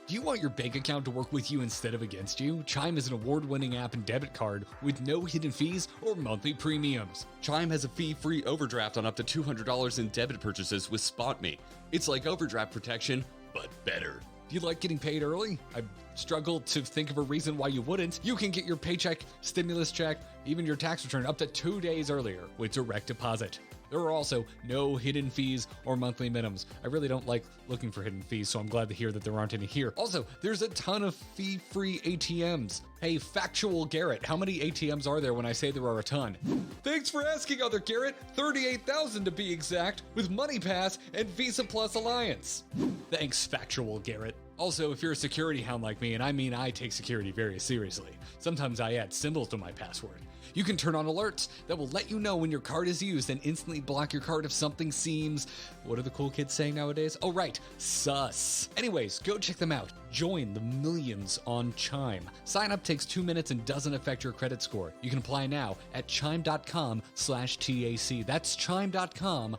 Do you want your bank account to work with you instead of against you? Chime is an award-winning app and debit card with no hidden fees or monthly premiums. Chime has a fee-free overdraft on up to $200 in debit purchases with SpotMe. It's like overdraft protection, but better. Do you like getting paid early? I struggle to think of a reason why you wouldn't. You can get your paycheck, stimulus check, even your tax return up to 2 days earlier with direct deposit. There are also no hidden fees or monthly minimums. I really don't like looking for hidden fees, so I'm glad to hear that there aren't any here. Also, there's a ton of fee-free ATMs. Hey, factual Garrett, how many ATMs are there when I say there are a ton? Thanks for asking, other Garrett. 38,000 to be exact, with MoneyPass and Visa Plus Alliance. Thanks, factual Garrett. Also, if you're a security hound like me, and I take security very seriously, sometimes I add symbols to my password. You can turn on alerts that will let you know when your card is used and instantly block your card if something seems, what are the cool kids saying nowadays? Oh, right, sus. Anyways, go check them out. Join the millions on Chime. Sign up takes 2 minutes and doesn't affect your credit score. You can apply now at chime.com/TAC. That's chime.com/TAC.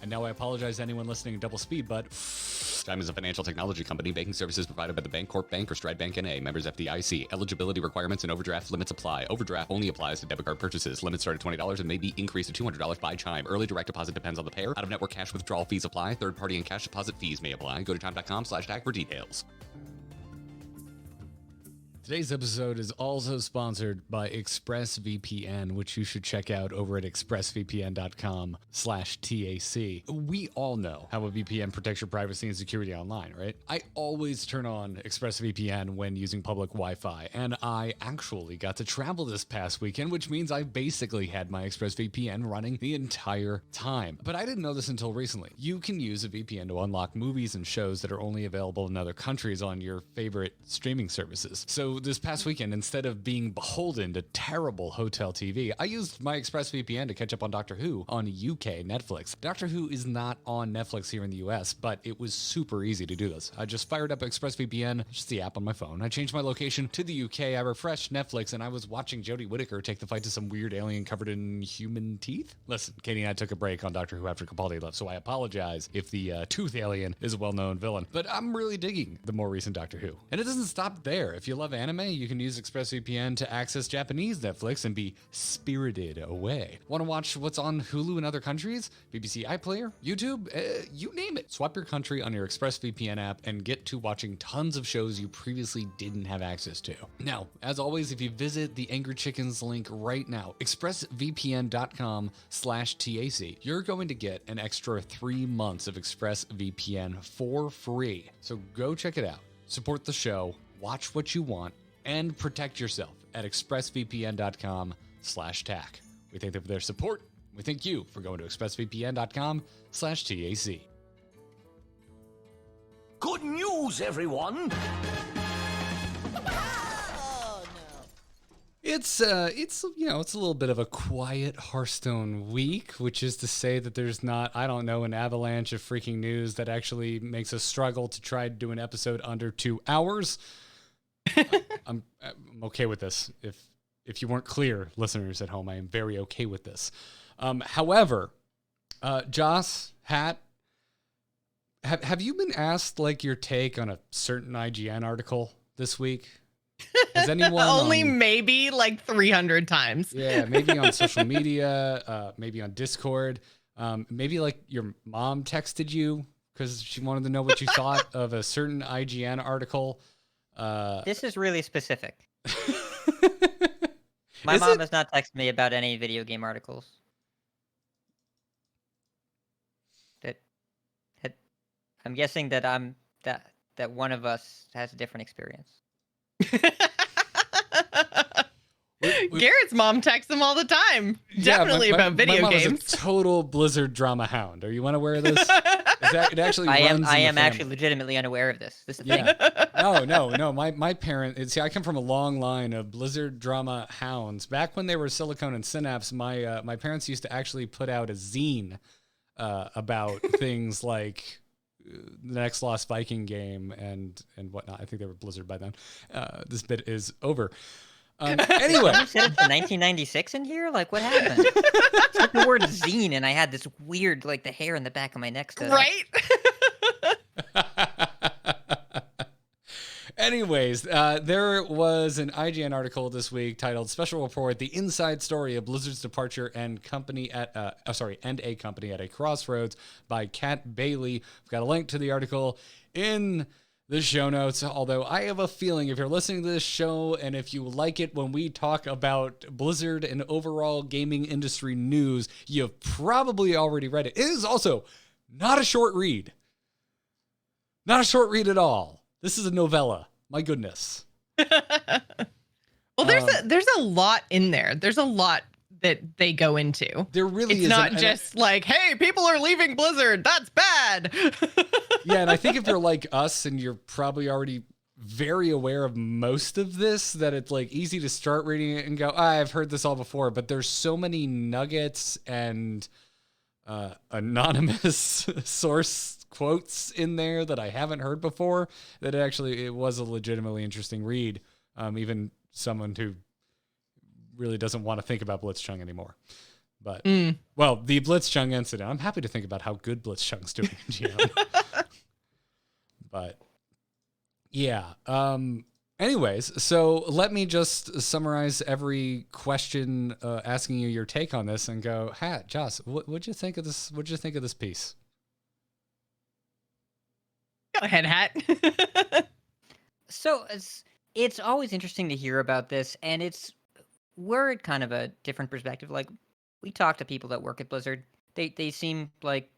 And now I apologize to anyone listening at double speed, but Chime is a financial technology company. Banking services provided by the Bancorp Bank or Stride Bank N.A. Members FDIC. Eligibility requirements and overdraft limits apply. Overdraft only applies to debit card purchases. Limits start at $20 and may be increased to $200 by Chime. Early direct deposit depends on the payer. Out-of-network cash withdrawal fees apply. Third-party and cash deposit fees may apply. Go to chime.com/TAC for details. Today's episode is also sponsored by ExpressVPN, which you should check out over at expressvpn.com/TAC. We all know how a VPN protects your privacy and security online, right? I always turn on ExpressVPN when using public Wi-Fi, and I actually got to travel this past weekend, which means I basically had my ExpressVPN running the entire time. But I didn't know this until recently. You can use a VPN to unlock movies and shows that are only available in other countries on your favorite streaming services. So this past weekend, instead of being beholden to terrible hotel TV, I used my ExpressVPN to catch up on Doctor Who on UK Netflix. Doctor Who is not on Netflix here in the US, but it was super easy to do this. I just fired up ExpressVPN, just the app on my phone. I changed my location to the UK, I refreshed Netflix, and I was watching Jodie Whittaker take the fight to some weird alien covered in human teeth. Listen, Katie and I took a break on Doctor Who after Capaldi left, so I apologize if the tooth alien is a well-known villain, but I'm really digging the more recent Doctor Who. And it doesn't stop there. If you love anime, you can use ExpressVPN to access Japanese Netflix and be spirited away. Want to watch what's on Hulu in other countries? BBC iPlayer? YouTube? You name it. Swap your country on your ExpressVPN app and get to watching tons of shows you previously didn't have access to. Now, as always, if you visit the Angry Chickens link right now, expressvpn.com/TAC, you're going to get an extra 3 months of ExpressVPN for free. So go check it out. Support the show, watch what you want, and protect yourself at expressvpn.com/TAC. We thank them for their support. We thank you for going to expressvpn.com/TAC. Good news, everyone! It's a little bit of a quiet Hearthstone week, which is to say that there's not, I don't know, an avalanche of freaking news that actually makes us struggle to try to do an episode under 2 hours. I'm okay with this. If you weren't clear, listeners at home, I am very okay with this. However, Joce, Hat, have you been asked like your take on a certain IGN article this week? Has anyone only maybe like 300 times? Yeah, maybe on social media, maybe on Discord, maybe like your mom texted you because she wanted to know what you thought of a certain IGN article. This is really specific. My mom has not texted me about any video game articles. That I'm guessing that that one of us has a different experience. Garrett's mom texts him all the time. Definitely about video my mom games. is a total Blizzard drama hound. Are you unaware of this? It actually I runs am in the actually family. legitimately unaware of this. This is the thing. No. My parent. See, I come from a long line of Blizzard drama hounds. Back when they were Silicon and Synapse, my parents used to actually put out a zine about things like the next Lost Viking game and whatnot. I think they were Blizzard by then. This bit is over. Anyway, You said it's 1996 in here? Like, what happened? Took the word zine, and I had this weird, like, the hair in the back of my neck stood up. Right? Anyways, there was an IGN article this week titled "Special Report: The Inside Story of Blizzard's Departure and a Company at a Crossroads" by Kat Bailey. We've got a link to the article in the show notes. Although I have a feeling if you're listening to this show and if you like it when we talk about Blizzard and overall gaming industry news, you've probably already read it. It is also not a short read. Not a short read at all. This is a novella. My goodness. Well, there's a lot in there. There's a lot that they go into. There really is. It's not just like, hey, people are leaving Blizzard. That's bad. Yeah, and I think if you're like us and you're probably already very aware of most of this, that it's like easy to start reading it and go, I've heard this all before. But there's so many nuggets and anonymous source quotes in there that I haven't heard before that it was a legitimately interesting read. Even someone who really doesn't want to think about Blitzchung anymore. But, well, the Blitzchung incident, I'm happy to think about how good Blitzchung's doing in GM. But, yeah. Anyways, so let me just summarize every question asking you your take on this and go, Joce, what'd you think of this? What'd you think of this piece? Go ahead, Hat. So it's always interesting to hear about this, and we're at kind of a different perspective. Like, we talk to people that work at Blizzard. They seem like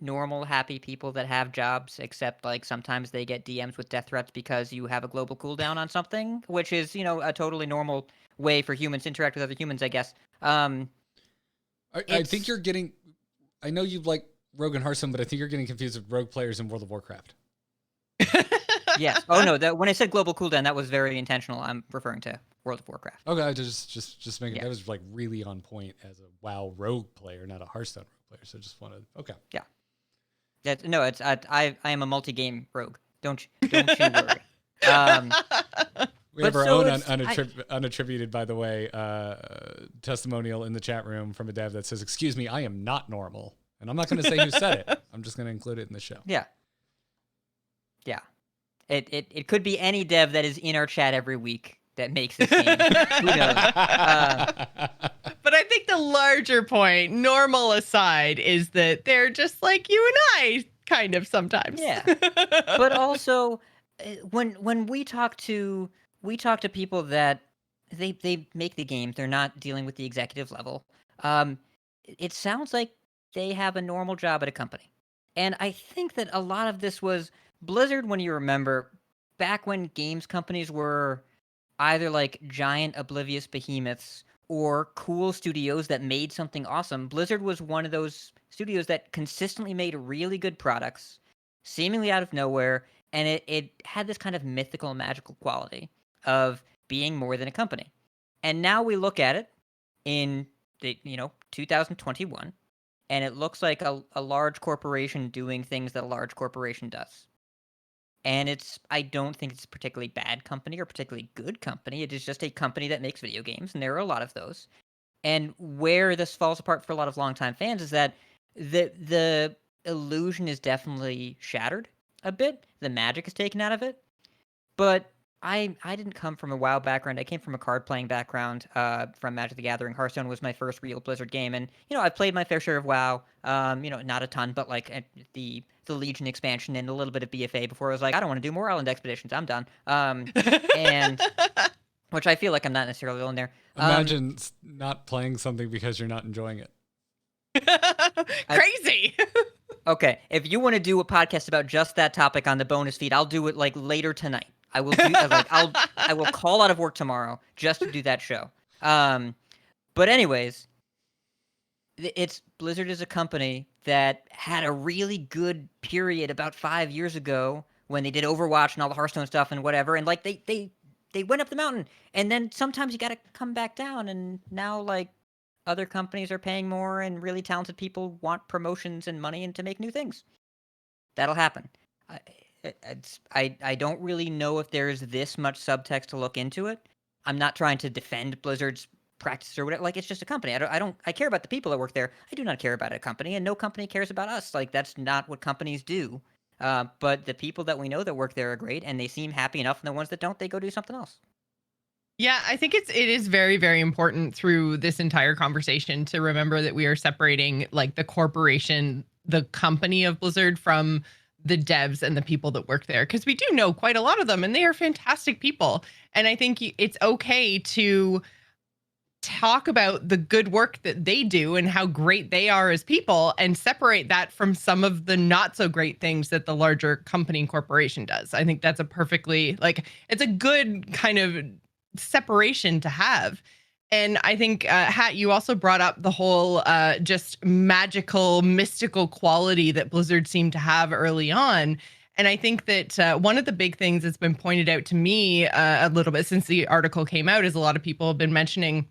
normal, happy people that have jobs, except like sometimes they get DMs with death threats because you have a global cooldown on something, which is, a totally normal way for humans to interact with other humans, I guess. I think you're getting. I know you like Rogue and Hearthstone, but I think you're getting confused with Rogue players in World of Warcraft. Yes. Oh no. When I said global cooldown, that was very intentional. I'm referring to World of Warcraft. Okay, just making that was like really on point as a WoW Rogue player, not a Hearthstone Rogue player. So just wanted. Okay. Yeah. It's I am a multi-game rogue. Don't you worry. We have But our so own it's- unattributed, by the way, testimonial in the chat room from a dev that says, "Excuse me, I am not normal," and I'm not going to say who said it. I'm just going to include it in the show. Yeah. Yeah. It could be any dev that is in our chat every week that makes this game. Who knows? But I think the larger point, normal aside, is that they're just like you and I, kind of sometimes. Yeah. But also, when we talk to people that they make the games, they're not dealing with the executive level. It sounds like they have a normal job at a company, and I think that a lot of this was Blizzard. When you remember, back when games companies were either like giant oblivious behemoths or cool studios that made something awesome, Blizzard was one of those studios that consistently made really good products, seemingly out of nowhere, and it had this kind of mythical, magical quality of being more than a company. And now we look at it in 2021, and it looks like a large corporation doing things that a large corporation does. And I don't think it's a particularly bad company or particularly good company. It is just a company that makes video games, and there are a lot of those. And where this falls apart for a lot of longtime fans is that the illusion is definitely shattered a bit. The magic is taken out of it. But I didn't come from a WoW background. I came from a card playing background from Magic the Gathering. Hearthstone was my first real Blizzard game, and I've played my fair share of WoW. Not a ton, but like the Legion expansion and a little bit of BFA before I was like, I don't want to do more Island expeditions. I'm done. And which I feel like I'm not necessarily in there. Imagine not playing something because you're not enjoying it. Crazy. Okay, if you want to do a podcast about just that topic on the bonus feed, I'll do it like later tonight. I will do I will call out of work tomorrow just to do that show. But anyways, Blizzard is a company that had a really good period about 5 years ago when they did Overwatch and all the Hearthstone stuff and whatever, and like they went up the mountain, and then sometimes you got to come back down, and now like other companies are paying more, and really talented people want promotions and money and to make new things. That'll happen. I don't really know if there's this much subtext to look into it. I'm not trying to defend Blizzard's practice or whatever. Like, it's just a company. I care about the people that work there. I do not care about a company, and no company cares about us. Like, that's not what companies do. But the people that we know that work there are great, and they seem happy enough, and the ones that don't, they go do something else. Yeah, I think it is very, very important through this entire conversation to remember that we are separating like the corporation, the company of Blizzard from the devs and the people that work there, because we do know quite a lot of them and they are fantastic people. And I think it's okay to talk about the good work that they do and how great they are as people and separate that from some of the not so great things that the larger company and corporation does. I think that's it's a good kind of separation to have. And I think, Hat, you also brought up the whole just magical, mystical quality that Blizzard seemed to have early on. And I think that one of the big things that's been pointed out to me a little bit since the article came out is a lot of people have been mentioning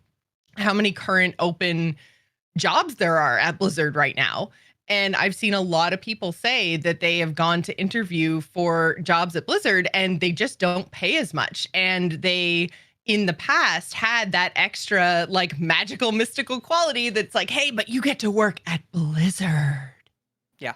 how many current open jobs there are at Blizzard right now. And I've seen a lot of people say that they have gone to interview for jobs at Blizzard and they just don't pay as much. And they, in the past, had that extra like magical, mystical quality that's like, hey, but you get to work at Blizzard. Yeah.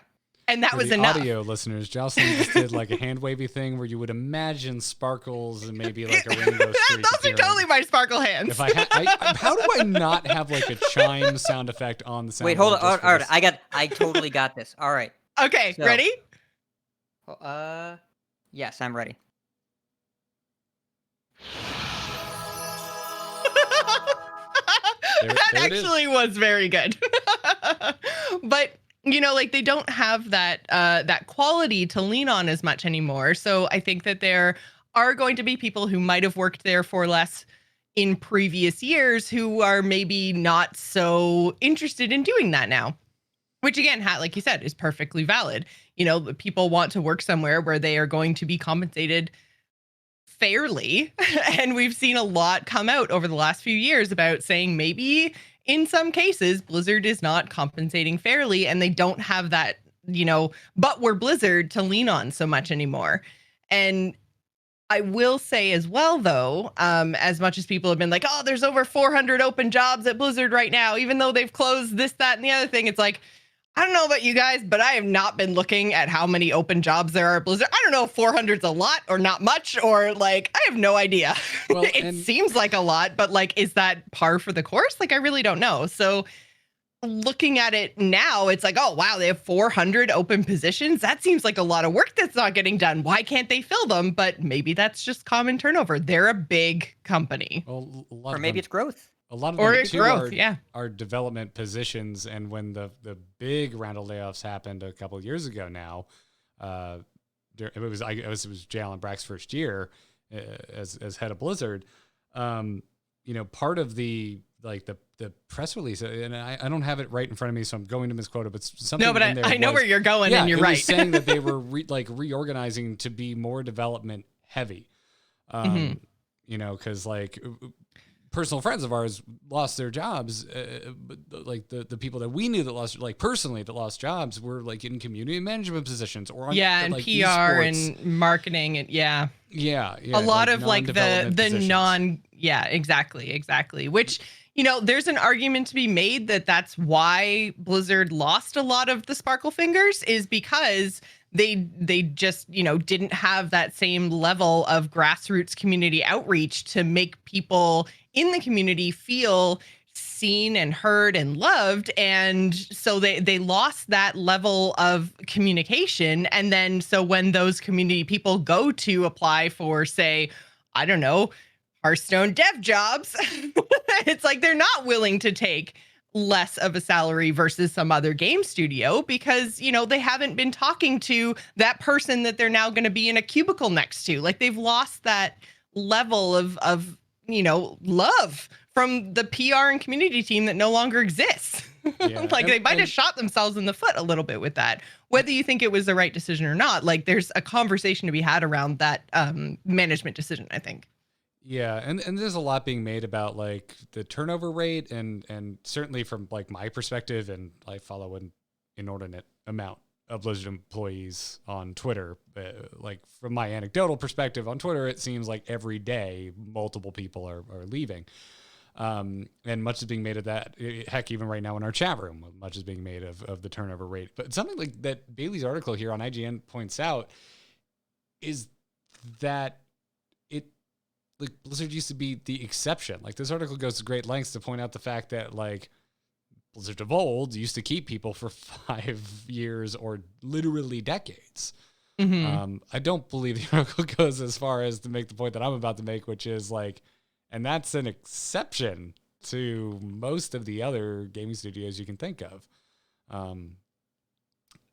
And that For was the enough. audio listeners, Jocelyn just did like a hand wavy thing where you would imagine sparkles and maybe like a rainbow streak. Those are appearing. totally my sparkle hands. If how do I not have like a chime sound effect on the sound? Wait, hold on. just for All right, this? I totally got this. All right. Okay, So- ready? Yes, I'm ready. That actually was very good. But like they don't have that that quality to lean on as much anymore. So I think that there are going to be people who might have worked there for less in previous years who are maybe not so interested in doing that now. Which again, like you said, is perfectly valid. People want to work somewhere where they are going to be compensated fairly. And we've seen a lot come out over the last few years about saying maybe in some cases Blizzard is not compensating fairly and they don't have that, but we're Blizzard to lean on so much anymore. And I will say as well, though, as much as people have been like, oh, there's over 400 open jobs at Blizzard right now, even though they've closed this, that, and the other thing, it's like, I don't know about you guys, but I have not been looking at how many open jobs there are at Blizzard. I don't know if 400's a lot or not much, or like, I have no idea. Well, it seems like a lot, but like, is that par for the course? Like, I really don't know. So looking at it now, it's like, oh, wow, they have 400 open positions. That seems like a lot of work that's not getting done. Why can't they fill them? But maybe that's just common turnover. They're a big company. Well, or maybe it's growth. A lot of or them too growth, are development positions. And when the big round of layoffs happened a couple of years ago now, it was Jalen Brack's first year as head of Blizzard. Part of the press release, and I don't have it right in front of me, so I'm going to misquote it, but something. No, but I know where you're going, and you're right. Was saying that they were reorganizing to be more development heavy. Because personal friends of ours lost their jobs, but like the people that we knew that lost, like personally that lost jobs, were like in community management positions or on, and like, PR esports. And marketing and yeah, a lot of like the positions. Exactly. Which there's an argument to be made that's why Blizzard lost a lot of the Sparkle Fingers, is because they just didn't have that same level of grassroots community outreach to make people in the community feel seen and heard and loved, and so they lost that level of communication. And then so when those community people go to apply for, say, I don't know, Hearthstone dev jobs, it's like they're not willing to take less of a salary versus some other game studio because they haven't been talking to that person that they're now going to be in a cubicle next to. Like, they've lost that level of love from the PR and community team that no longer exists. They might have shot themselves in the foot a little bit with that. Whether you think it was the right decision or not, like, there's a conversation to be had around that management decision, I think. Yeah, and there's a lot being made about like the turnover rate, and certainly from like my perspective, and I follow an inordinate amount of Blizzard employees on Twitter. Like, from my anecdotal perspective on Twitter, it seems like every day multiple people are leaving. And much is being made of that. Heck, even right now in our chat room, much is being made of the turnover rate. But something like that Bailey's article here on IGN points out is that like Blizzard used to be the exception. Like, this article goes to great lengths to point out the fact that like Blizzard of old used to keep people for 5 years or literally decades. I don't believe the article goes as far as to make the point that I'm about to make, which is like, and that's an exception to most of the other gaming studios you can think of.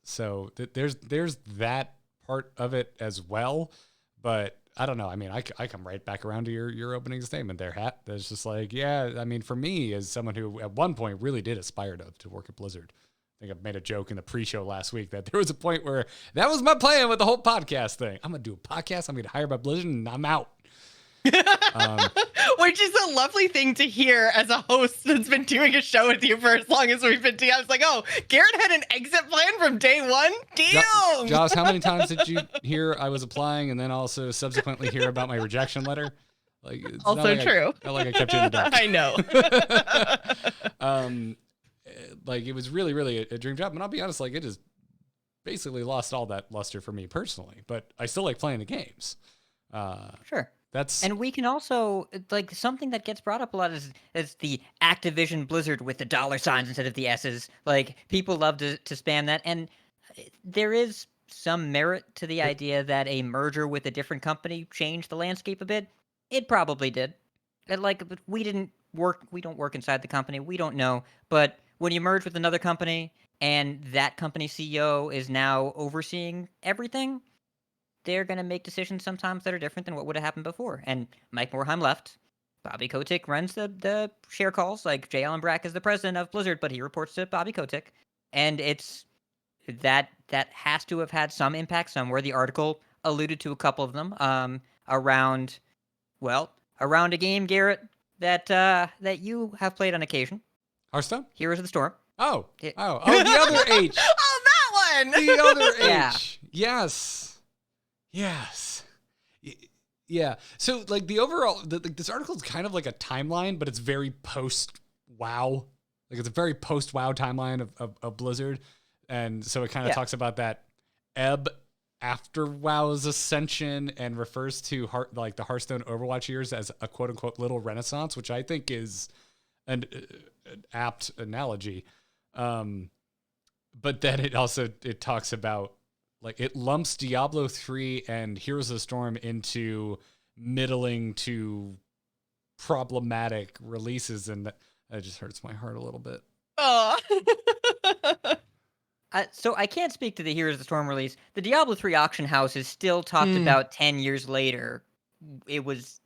So there's that part of it as well, but I don't know. I mean, I come right back around to your opening statement there, Hat. That's just like, yeah, I mean, for me, as someone who at one point really did aspire to work at Blizzard, I think I made a joke in the pre-show last week that there was a point where that was my plan with the whole podcast thing. I'm going to do a podcast. I'm going to hire by Blizzard, and I'm out. Which is a lovely thing to hear as a host that's been doing a show with you for as long as we've been together. I was like, oh, Garrett had an exit plan from day one? Damn! Joce, how many times did you hear I was applying and then also subsequently hear about my rejection letter? Like, it's also not like true. Not like I kept you in the dark. I know. Like, it was really, really a dream job. And I'll be honest, like, it has basically lost all that luster for me personally. But I still like playing the games. Sure. And we can also, like, something that gets brought up a lot is the Activision Blizzard with the dollar signs instead of the S's. Like, people love to spam that. And there is some merit to the idea that a merger with a different company changed the landscape a bit. It probably did. And, like, we didn't don't work inside the company. We don't know. But when you merge with another company and that company CEO is now overseeing everything, they're going to make decisions sometimes that are different than what would have happened before. And Mike Morhaime left. Bobby Kotick runs the share calls. Like Jay Allen Brack is the president of Blizzard, but he reports to Bobby Kotick. And it's that has to have had some impact somewhere. The article alluded to a couple of them around a game, Garrett, that you have played on occasion. Hearthstone? Heroes of the Storm. Oh, the other H. Oh, that one. The other Yeah. H. Yes. Yeah. So, like, the overall, this article is kind of like a timeline, but it's very post-WoW. Like, it's a very post-WoW timeline of Blizzard. And so it kind of talks about that ebb after WoW's ascension and refers to the Hearthstone Overwatch years as a quote-unquote little renaissance, which I think is an apt analogy. But then it talks about, like, it lumps Diablo 3 and Heroes of the Storm into middling to problematic releases, and that just hurts my heart a little bit. Oh. So I can't speak to the Heroes of the Storm release. The Diablo 3 auction house is still talked about 10 years later. It was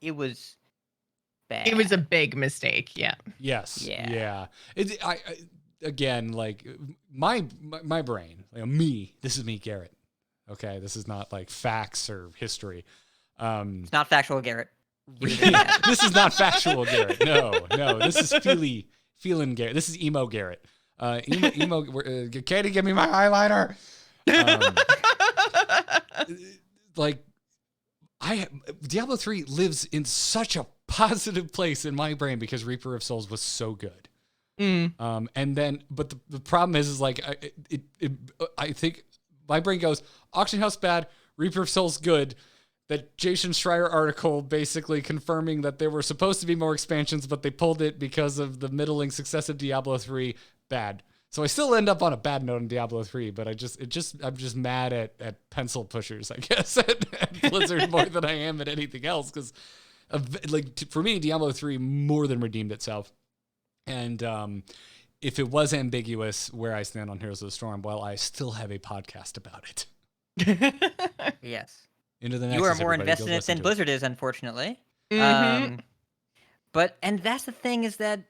bad. It was a big mistake. Yeah. Yes. Yeah. I again, like, my brain, like, me. This is me, Garrett. Okay, this is not like facts or history. It's not factual, Garrett. This is not factual, Garrett. No. This is feeling Garrett. This is emo Garrett. Emo. Katie, give me my eyeliner. Like, Diablo 3 lives in such a positive place in my brain because Reaper of Souls was so good. And then, but the problem is like, I think my brain goes, auction house bad, Reaper of Souls good. That Jason Schreier article basically confirming that there were supposed to be more expansions, but they pulled it because of the middling success of Diablo 3. Bad. So I still end up on a bad note in Diablo 3, but I'm just mad at pencil pushers, I guess, at Blizzard more than I am at anything else. Because, for me, Diablo 3 more than redeemed itself. And if it was ambiguous where I stand on Heroes of the Storm, well, I still have a podcast about it. Yes. Into the next. You are more invested in it than Blizzard is, unfortunately. Mhm. But that's the thing, is that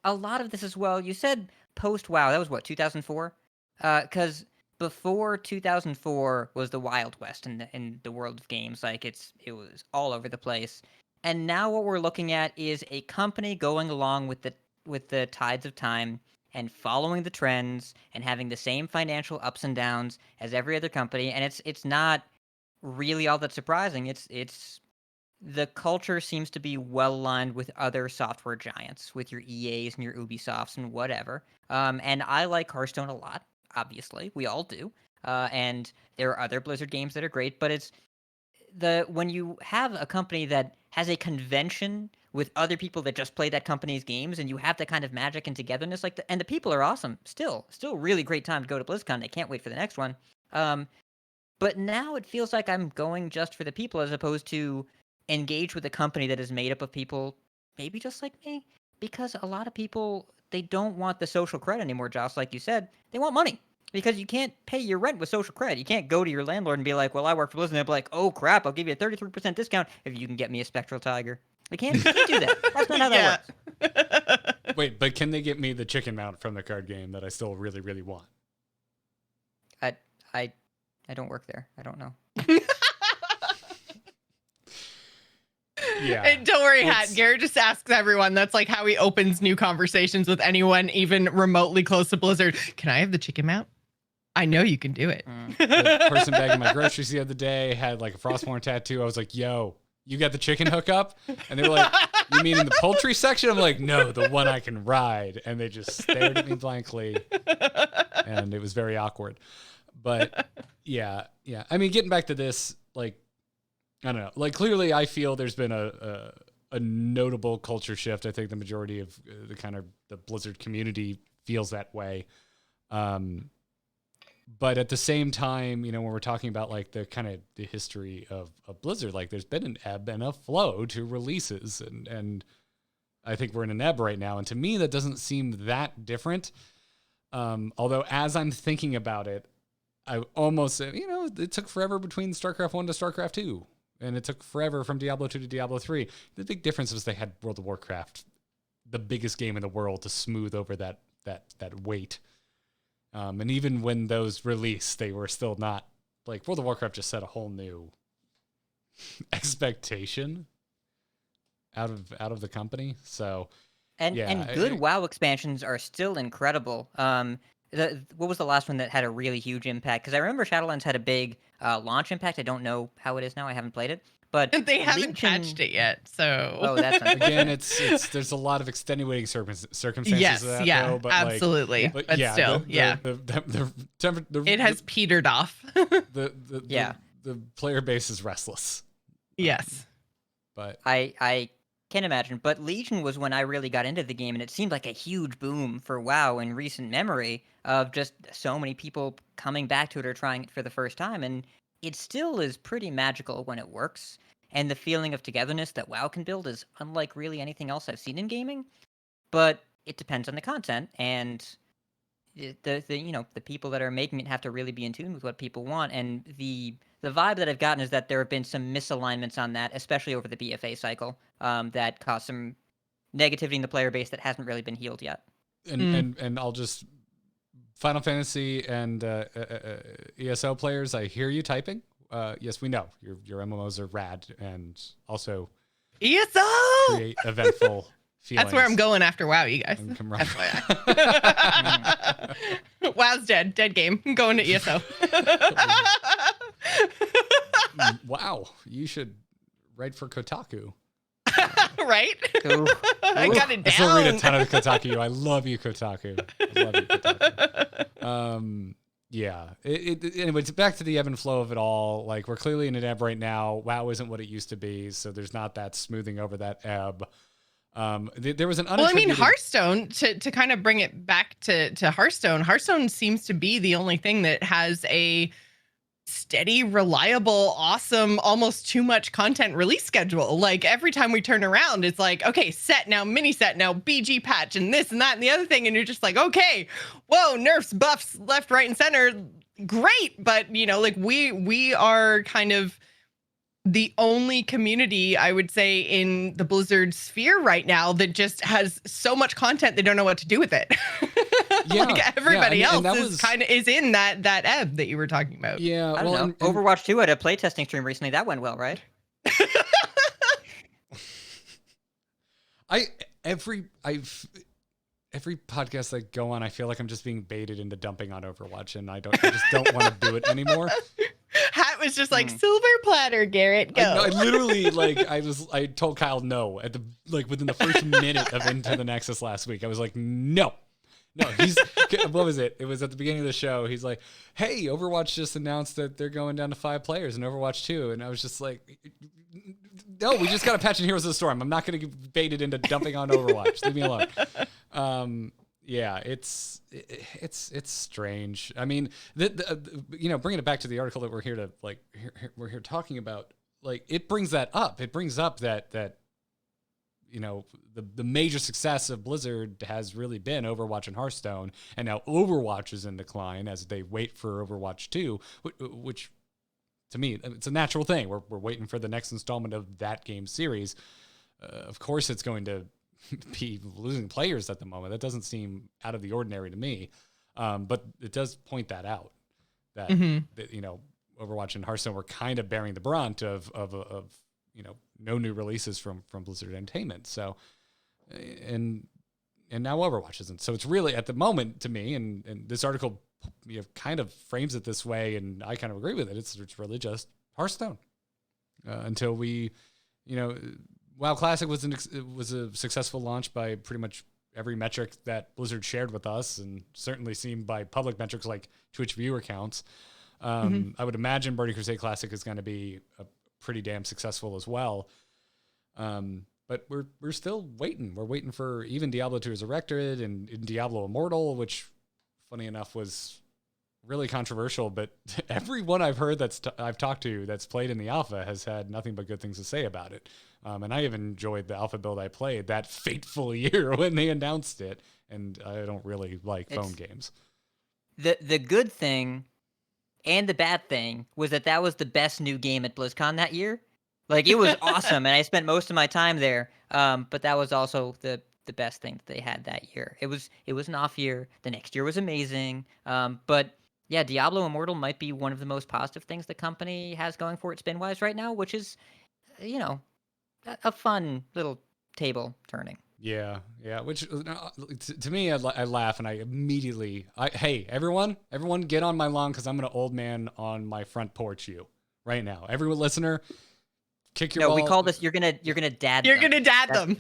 a lot of this as well, you said post-WoW, that was what, 2004? Because before 2004 was the Wild West in the world of games. Like, it was all over the place. And now what we're looking at is a company going along with the tides of time and following the trends and having the same financial ups and downs as every other company. And it's not really all that surprising. It's the culture seems to be well aligned with other software giants, with your EAs and your Ubisofts and whatever. And I like Hearthstone a lot, obviously. We all do. And there are other Blizzard games that are great, but it's when you have a company that has a convention with other people that just play that company's games, and you have that kind of magic and togetherness, and the people are awesome. Still really great time to go to BlizzCon. I can't wait for the next one. But now it feels like I'm going just for the people as opposed to engage with a company that is made up of people maybe just like me, because a lot of people, they don't want the social credit anymore, Josh. Like you said, they want money, because you can't pay your rent with social credit. You can't go to your landlord and be like, well, I work for Blizzard, and they'll be like, oh crap, I'll give you a 33% discount if you can get me a Spectral Tiger. You can't do that. That's not how that works. Wait, but can they get me the chicken mount from the card game that I still really, really want? I don't work there. I don't know. Yeah. And don't worry, Hat. Garrett just asks everyone. That's like how he opens new conversations with anyone even remotely close to Blizzard. Can I have the chicken mount? I know you can do it. The person bagging my groceries the other day had like a Frostborn tattoo. I was like, yo, you got the chicken hookup? And they were like, you mean in the poultry section? I'm like, no, the one I can ride. And they just stared at me blankly. And it was very awkward. But yeah. I mean, getting back to this, like, I don't know. Like, clearly, I feel there's been a notable culture shift. I think the majority of the Blizzard community feels that way. But at the same time, when we're talking about like the history of Blizzard, like there's been an ebb and a flow to releases, and I think we're in an ebb right now. And to me, that doesn't seem that different. Although as I'm thinking about it, I almost said, it took forever between StarCraft 1 to StarCraft 2. And it took forever from Diablo 2 to Diablo 3. The big difference was they had World of Warcraft, the biggest game in the world, to smooth over that weight. And even when those released, they were still not, like, World of Warcraft just set a whole new expectation out of the company. So And good WoW expansions are still incredible. What was the last one that had a really huge impact? Because I remember Shadowlands had a big launch impact. I don't know how it is now. I haven't played it, but They haven't Legion... patched it yet. So oh, that's again, it's there's a lot of extenuating circumstances. Yes, to that, yeah, though, but absolutely. But still, it has petered off. the player base is restless. Yes, but I can imagine. But Legion was when I really got into the game, and it seemed like a huge boom for WoW in recent memory of just so many people coming back to it or trying it for the first time. And it still is pretty magical when it works. And the feeling of togetherness that WoW can build is unlike really anything else I've seen in gaming. But it depends on the content, and the people that are making it have to really be in tune with what people want. And the vibe that I've gotten is that there have been some misalignments on that, especially over the BFA cycle, that caused some negativity in the player base that hasn't really been healed yet. And I'll just Final Fantasy and ESO players, I hear you typing. Yes, we know your MMOs are rad and also ESO create eventful feelings. That's where I'm going after WoW, you guys. WoW's dead game. I'm going to ESO. Wow, you should write for Kotaku. Right? Ooh. I got it down. I still read a ton of Kotaku. I love you, Kotaku. I love you, Kotaku. Yeah. Anyways, back to the ebb and flow of it all. Like, we're clearly in an ebb right now. WoW isn't what it used to be, so there's not that smoothing over that ebb. There was an Hearthstone, to kind of bring it back to Hearthstone seems to be the only thing that has a steady, reliable, awesome, almost too much content release schedule. Like, every time we turn around, it's like, okay, set now, mini set now, BG patch, and this and that and the other thing, and you're just like, okay, whoa, nerfs, buffs, left, right, and center, great. But like, we are kind of the only community, I would say, in the Blizzard sphere right now that just has so much content they don't know what to do with it. Yeah, like, everybody else and is in that ebb that you were talking about. Yeah, I don't know. Overwatch 2 had a playtesting stream recently. That went well, right? Every podcast I go on, I feel like I'm just being baited into dumping on Overwatch, and I just don't want to do it anymore. Hat was just like, silver platter, Garrett, go. I literally, I told Kyle no at within the first minute of Into the Nexus last week. I was like, no, what was it? It was at the beginning of the show. He's like, hey, Overwatch just announced that they're going down to 5 players in Overwatch 2. And I was just like, no, we just got a patch in Heroes of the Storm. I'm not going to get baited into dumping on Overwatch. Leave me alone. Yeah, it's strange. I mean, bringing it back to the article that we're here to we're here talking about, like, it brings that up. It brings up that the major success of Blizzard has really been Overwatch and Hearthstone, and now Overwatch is in decline as they wait for Overwatch 2, which to me, it's a natural thing. We're waiting for the next installment of that game series. Of course, it's going to be losing players at the moment. That doesn't seem out of the ordinary to me. But it does point that out that, Overwatch and Hearthstone were kind of bearing the brunt of no new releases from Blizzard Entertainment. So, and now Overwatch isn't. So it's really, at the moment, to me, and this article kind of frames it this way, and I kind of agree with it. It's really just Hearthstone until we, WoW Classic was a successful launch by pretty much every metric that Blizzard shared with us, and certainly seen by public metrics like Twitch viewer counts. I would imagine Burning Crusade Classic is going to be a pretty damn successful as well. But we're still waiting. We're waiting for even Diablo 2 Resurrected and Diablo Immortal, which, funny enough, was really controversial, but everyone I've heard I've talked to that's played in the alpha has had nothing but good things to say about it. And I even enjoyed the alpha build I played that fateful year when they announced it. And I don't really like phone games. The good thing and the bad thing was that was the best new game at BlizzCon that year. Like, it was awesome, and I spent most of my time there. But that was also the best thing that they had that year. It was an off year. The next year was amazing. But yeah, Diablo Immortal might be one of the most positive things the company has going for it spin-wise right now, which is, a fun little table turning. Yeah. Which to me, I laugh and I immediately, hey, everyone get on my lawn because I'm gonna old man on my front porch you right now. Everyone listener, kick your ball. We call this you're gonna dad. You're them. gonna dad them.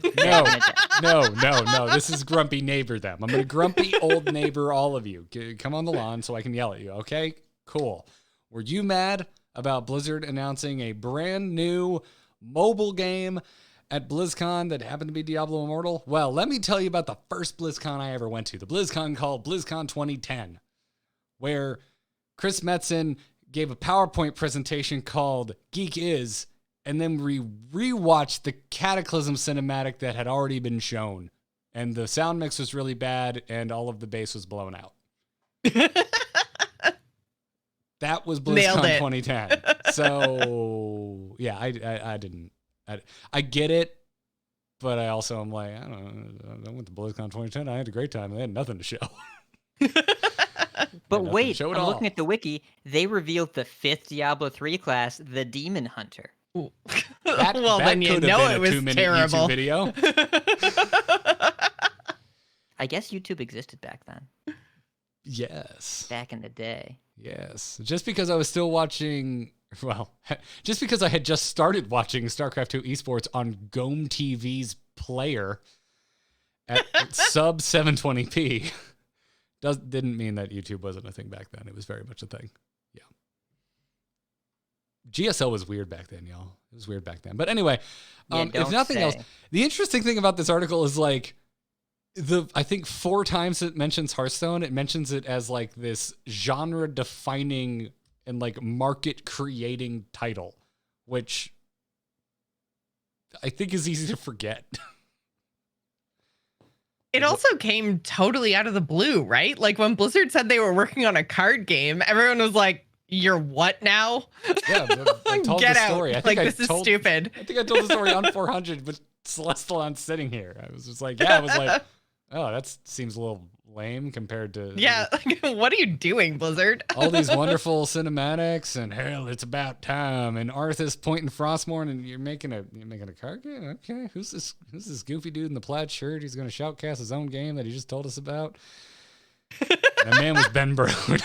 No. This is grumpy neighbor them. I'm gonna grumpy old neighbor all of you. Come on the lawn so I can yell at you. Okay, cool. Were you mad about Blizzard announcing a brand new mobile game at BlizzCon that happened to be Diablo Immortal? Well, let me tell you about the first BlizzCon I ever went to. The BlizzCon called BlizzCon 2010, where Chris Metzen gave a PowerPoint presentation called Geek Is, and then we rewatched the Cataclysm cinematic that had already been shown. And the sound mix was really bad, and all of the bass was blown out. That was BlizzCon 2010. So, yeah, I didn't. I get it, but I also am like, I don't know. I went to BlizzCon 2010. I had a great time. And they had nothing to show. But wait, I'm looking at the wiki. They revealed the 5th Diablo 3 class, the Demon Hunter. That then you know it was terrible. YouTube video. I guess YouTube existed back then. Yes. Back in the day. Yes. Just because I was still watching, just because I had just started watching StarCraft 2 esports on Gome TV's player at sub 720p didn't mean that YouTube wasn't a thing back then. It was very much a thing. Yeah. GSL was weird back then, y'all. It was weird back then. But anyway, if nothing else, the interesting thing about this article is like, I think 4 times it mentions Hearthstone. It mentions it as like this genre defining and like market creating title, which I think is easy to forget. It also came totally out of the blue, right? Like when Blizzard said they were working on a card game, everyone was like, "You're what now?" Yeah, I told Get the story. out. This is stupid. I think I told the story on 400, but Celestalon's sitting here. I was just like, yeah, I was like, oh, that seems a little lame compared to what are you doing, Blizzard? all these wonderful cinematics and hell, it's about time. And Arthas pointing Frostmourne, and you're making a card game. Okay, who's this goofy dude in the plaid shirt? He's going to shoutcast his own game that he just told us about. That man was Ben Brode.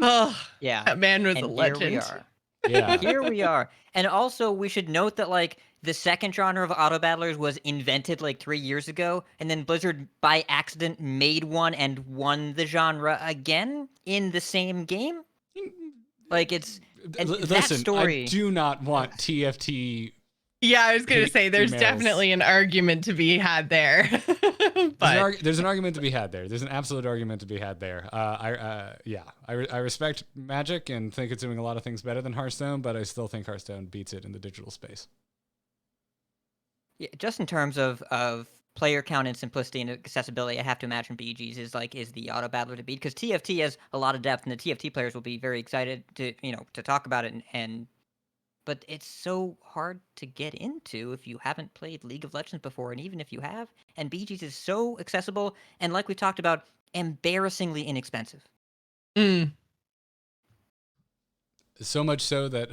Oh, yeah, that man was a legend. Here we are. Yeah, here we are. And also, we should note that like the second genre of auto battlers was invented like 3 years ago, and then Blizzard by accident made one and won the genre again in the same game. Like it's listen. that story. I do not want TFT. Yeah, I was going to say there's definitely an argument to be had there. But there's an argument to be had there. There's an absolute argument to be had there. I respect Magic and think it's doing a lot of things better than Hearthstone, but I still think Hearthstone beats it in the digital space. Yeah, just in terms of player count and simplicity and accessibility, I have to imagine BG's is the auto battler to beat, because TFT has a lot of depth, and the TFT players will be very excited to talk about it but it's so hard to get into if you haven't played League of Legends before, and even if you have, and BG's is so accessible and, like we talked about, embarrassingly inexpensive. So much so that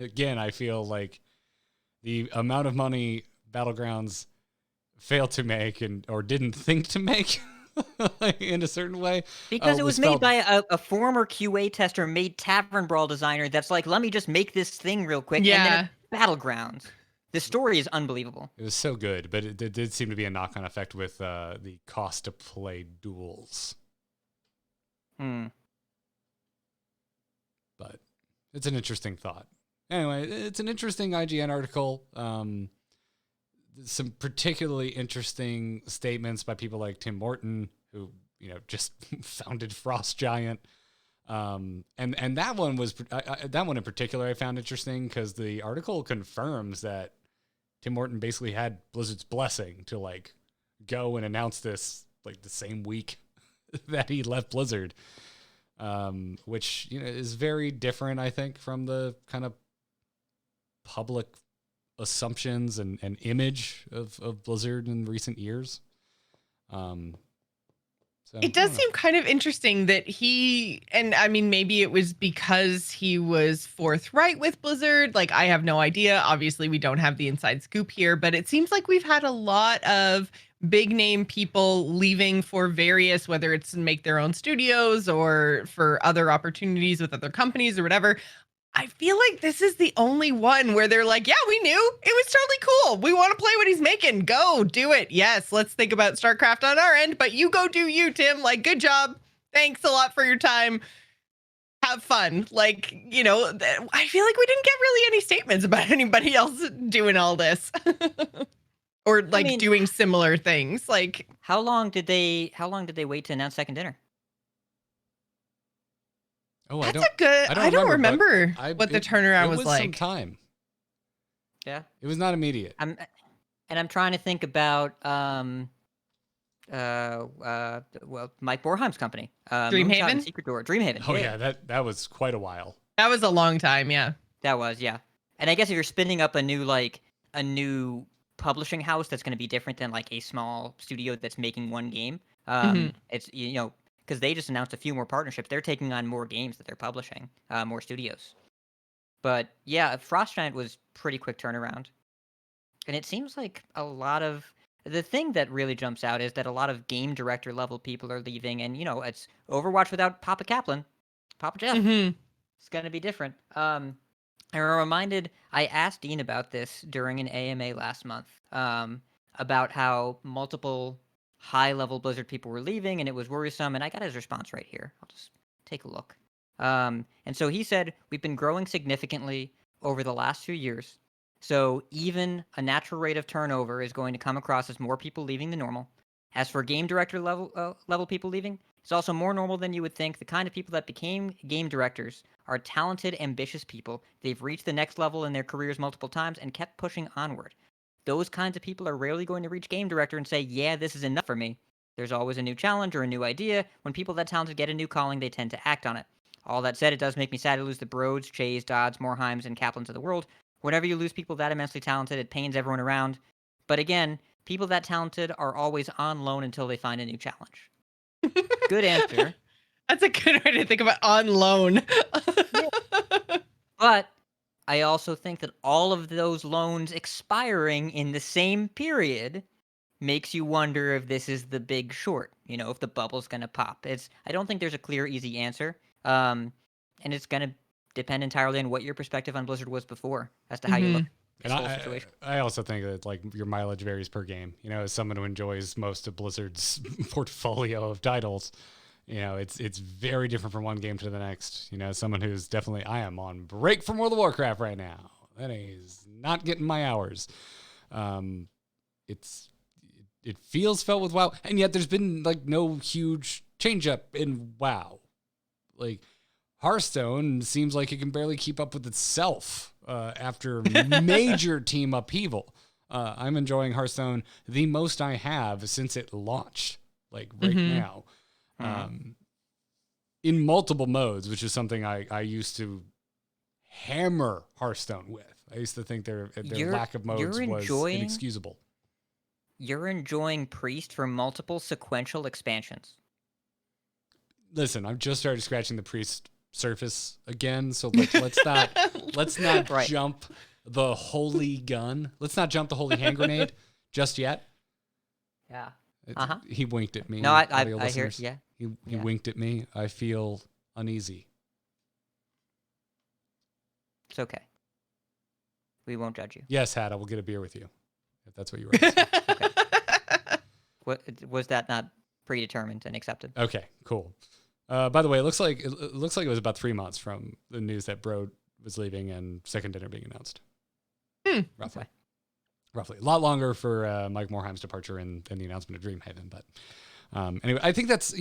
again, I feel like the amount of money Battlegrounds failed to make or didn't think to make in a certain way. Because it was made by a former QA tester, made Tavern Brawl designer that's like, let me just make this thing real quick. Yeah. And then Battlegrounds. The story is unbelievable. It was so good, but it did seem to be a knock-on effect with the cost to play duels. But it's an interesting thought. Anyway, it's an interesting IGN article. Some particularly interesting statements by people like Tim Morton, who just founded Frost Giant. And that one was that one in particular I found interesting because the article confirms that Tim Horton basically had Blizzard's blessing to like go and announce this like the same week that he left Blizzard, which is very different, I think, from the kind of public assumptions and image of Blizzard in recent years. So, it does seem kind of interesting that and I mean, maybe it was because he was forthright with Blizzard. Like, I have no idea. Obviously, we don't have the inside scoop here, but it seems like we've had a lot of big name people leaving for various, whether it's to make their own studios or for other opportunities with other companies or whatever. I feel like this is the only one where they're like, yeah, we knew it was totally cool. We want to play what he's making. Go do it. Yes, let's think about StarCraft on our end, but you go do you, Tim. Like, good job. Thanks a lot for your time. Have fun. Like, I feel like we didn't get really any statements about anybody else doing all this or like doing similar things. Like, how long did they wait to announce Second Dinner? Oh, I don't remember what the turnaround was like. It was some time. Yeah. It was not immediate. I'm trying to think about Mike Borheim's company. Dreamhaven? Secret Door. Dreamhaven. Oh yeah, that was quite a while. That was a long time, yeah. That was, yeah. And I guess if you're spinning up a new publishing house that's going to be different than like a small studio that's making one game, it's because they just announced a few more partnerships. They're taking on more games that they're publishing, more studios. But yeah, Frost Giant was pretty quick turnaround. And it seems like a lot of... The thing that really jumps out is that a lot of game director level people are leaving. And, it's Overwatch without Papa Kaplan. Papa Jeff. It's going to be different. I'm reminded... I asked Dean about this during an AMA last month. About how multiple... high-level Blizzard people were leaving, and it was worrisome, and I got his response right here. I'll just take a look. And so he said, we've been growing significantly over the last few years, so even a natural rate of turnover is going to come across as more people leaving than normal. As for game director level people leaving, it's also more normal than you would think. The kind of people that became game directors are talented, ambitious people. They've reached the next level in their careers multiple times and kept pushing onward. Those kinds of people are rarely going to reach game director and say, yeah, this is enough for me. There's always a new challenge or a new idea. When people that talented get a new calling, they tend to act on it. All that said, it does make me sad to lose the Broads, Chays, Dodds, Morheims, and Kaplans of the world. Whenever you lose people that immensely talented, it pains everyone around. But again, people that talented are always on loan until they find a new challenge. Good answer. That's a good way to think about on loan. But I also think that all of those loans expiring in the same period makes you wonder if this is the Big Short, if the bubble's going to pop. I don't think there's a clear, easy answer. And it's going to depend entirely on what your perspective on Blizzard was before as to how you look at this whole situation. I also think that like your mileage varies per game. As someone who enjoys most of Blizzard's portfolio of titles, it's very different from one game to the next. Someone who's definitely, I am on break from World of Warcraft right now. That is not getting my hours. It feels felt with WoW, and yet there's been like no huge change up in WoW. Like Hearthstone seems like it can barely keep up with itself after major team upheaval. I'm enjoying Hearthstone the most I have since it launched, like right now. In multiple modes, which is something I used to hammer Hearthstone with. I used to think their lack of modes was inexcusable. You're enjoying Priest for multiple sequential expansions. Listen, I've just started scratching the Priest surface again, so let's not jump the holy gun. Let's not jump the holy hand grenade just yet. Yeah. He winked at me. No, I hear it. Yeah. He winked at me. I feel uneasy. It's okay. We won't judge you. Yes, Hat, I will get a beer with you, if that's what you were asking. Okay. Was that not predetermined and accepted? Okay, cool. By the way, it looks like it was about 3 months from the news that Broad was leaving and Second Dinner being announced. Roughly. A lot longer for Mike Morheim's departure and the announcement of Dreamhaven, but Anyway, I think that's on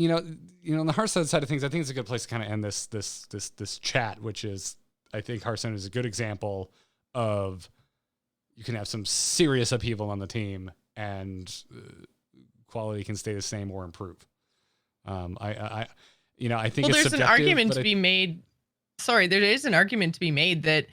the Hearthstone side of things, I think it's a good place to kind of end this chat, which is I think Hearthstone is a good example of you can have some serious upheaval on the team and quality can stay the same or improve. I think there's an argument to be made. Sorry, there is an argument to be made that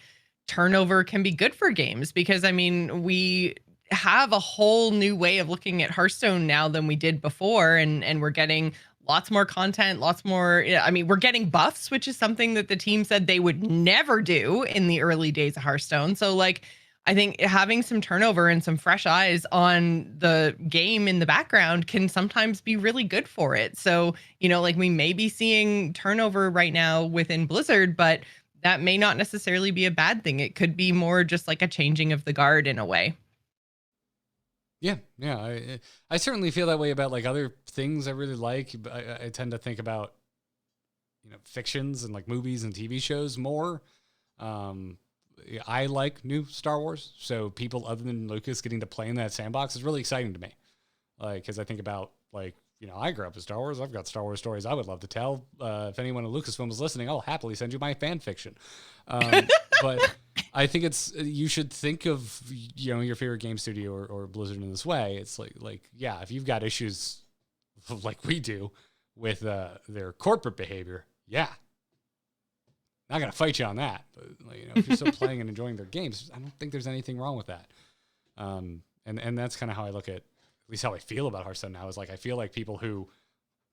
turnover can be good for games because we have a whole new way of looking at Hearthstone now than we did before, and we're getting lots more content, lots more. We're getting buffs, which is something that the team said they would never do in the early days of Hearthstone. So I think having some turnover and some fresh eyes on the game in the background can sometimes be really good for it. So, we may be seeing turnover right now within Blizzard, but that may not necessarily be a bad thing. It could be more just like a changing of the guard in a way. Yeah. I certainly feel that way about other things I really like. I tend to think about, fictions and movies and TV shows more. I like new Star Wars, so people other than Lucas getting to play in that sandbox is really exciting to me. Because I think about I grew up with Star Wars. I've got Star Wars stories I would love to tell. If anyone at Lucasfilm is listening, I'll happily send you my fan fiction. But I think you should think of your favorite game studio or Blizzard in this way. It's if you've got issues like we do with their corporate behavior, not gonna fight you on that, but if you're still playing and enjoying their games, I don't think there's anything wrong with that. And that's kind of how I look at least how I feel about Hearthstone now. Is I feel like people who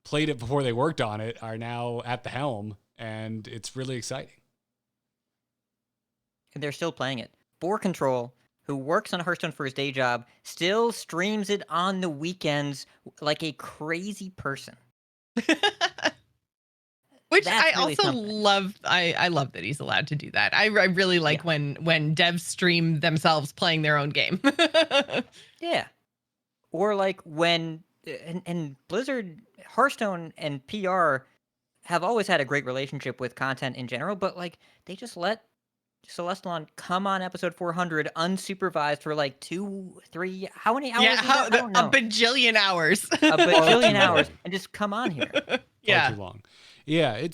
played it before they worked on it are now at the helm, and it's really exciting. And they're still playing it. Boar Control, who works on Hearthstone for his day job, still streams it on the weekends like a crazy person. Which That's I really also something. love. I love that he's allowed to do that. I really like when devs stream themselves playing their own game. Yeah. Or when and Blizzard, Hearthstone and PR have always had a great relationship with content in general, but they just let Celestalon come on episode 400 unsupervised for 2-3 how many hours? Yeah, I don't know. a bajillion hours. A bajillion hours and just come on here. Yeah. Too long. Yeah,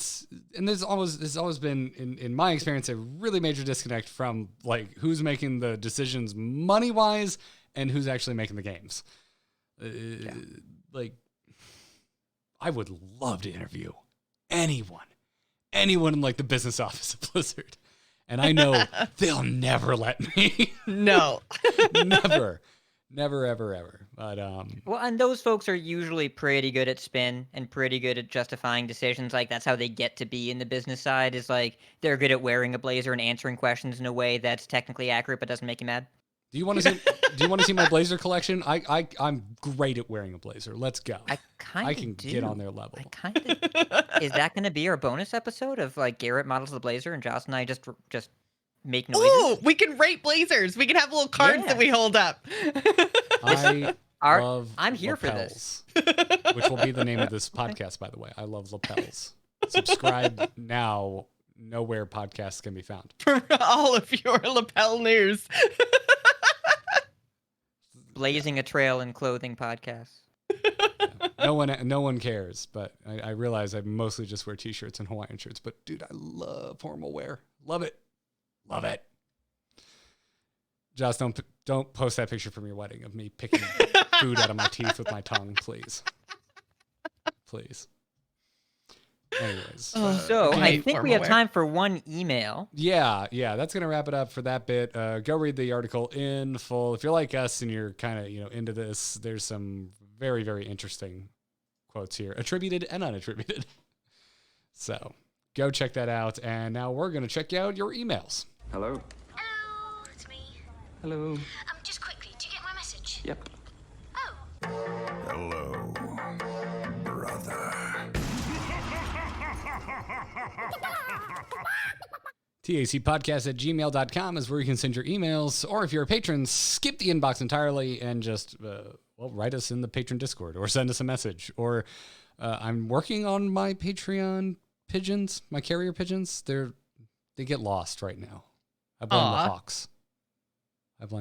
there's always been in my experience a really major disconnect from who's making the decisions money wise and who's actually making the games. I would love to interview anyone in the business office of Blizzard, and I know they'll never let me. No, never, ever. But well, and those folks are usually pretty good at spin and pretty good at justifying decisions. That's how they get to be in the business side. Is they're good at wearing a blazer and answering questions in a way that's technically accurate but doesn't make you mad. Do you want to see my blazer collection? I'm great at wearing a blazer. Let's go. I can get on their level. Is that going to be our bonus episode of Garrett models the blazer and Joce and I just make noises? Oh, we can rate blazers. We can have little cards that we hold up. I'm here for this. Which will be the name of this podcast, by the way. I love lapels. Subscribe now. Nowhere podcasts can be found. For all of your lapel news. Blazing a trail in clothing podcasts. Yeah. No one cares, but I realize I mostly just wear t-shirts and Hawaiian shirts. But dude, I love formal wear. Love it. Josh, don't post that picture from your wedding of me picking food out of my teeth with my tongue, please. Please. Anyways. So I think we have time for one email. Yeah. That's gonna wrap it up for that bit. Go read the article in full. If you're like us and you're kind of into this, there's some very, very interesting quotes here, attributed and unattributed. So go check that out. And now we're gonna check out your emails. Hello. Hello, it's me. Hello. Just quickly, do you get my message? Yep. Oh. Hello, brother. TACpodcast@gmail.com is where you can send your emails, or if you're a patron, skip the inbox entirely and just write us in the patron Discord or send us a message. Or I'm working on my Patreon pigeons, my carrier pigeons. They get lost right now. I blame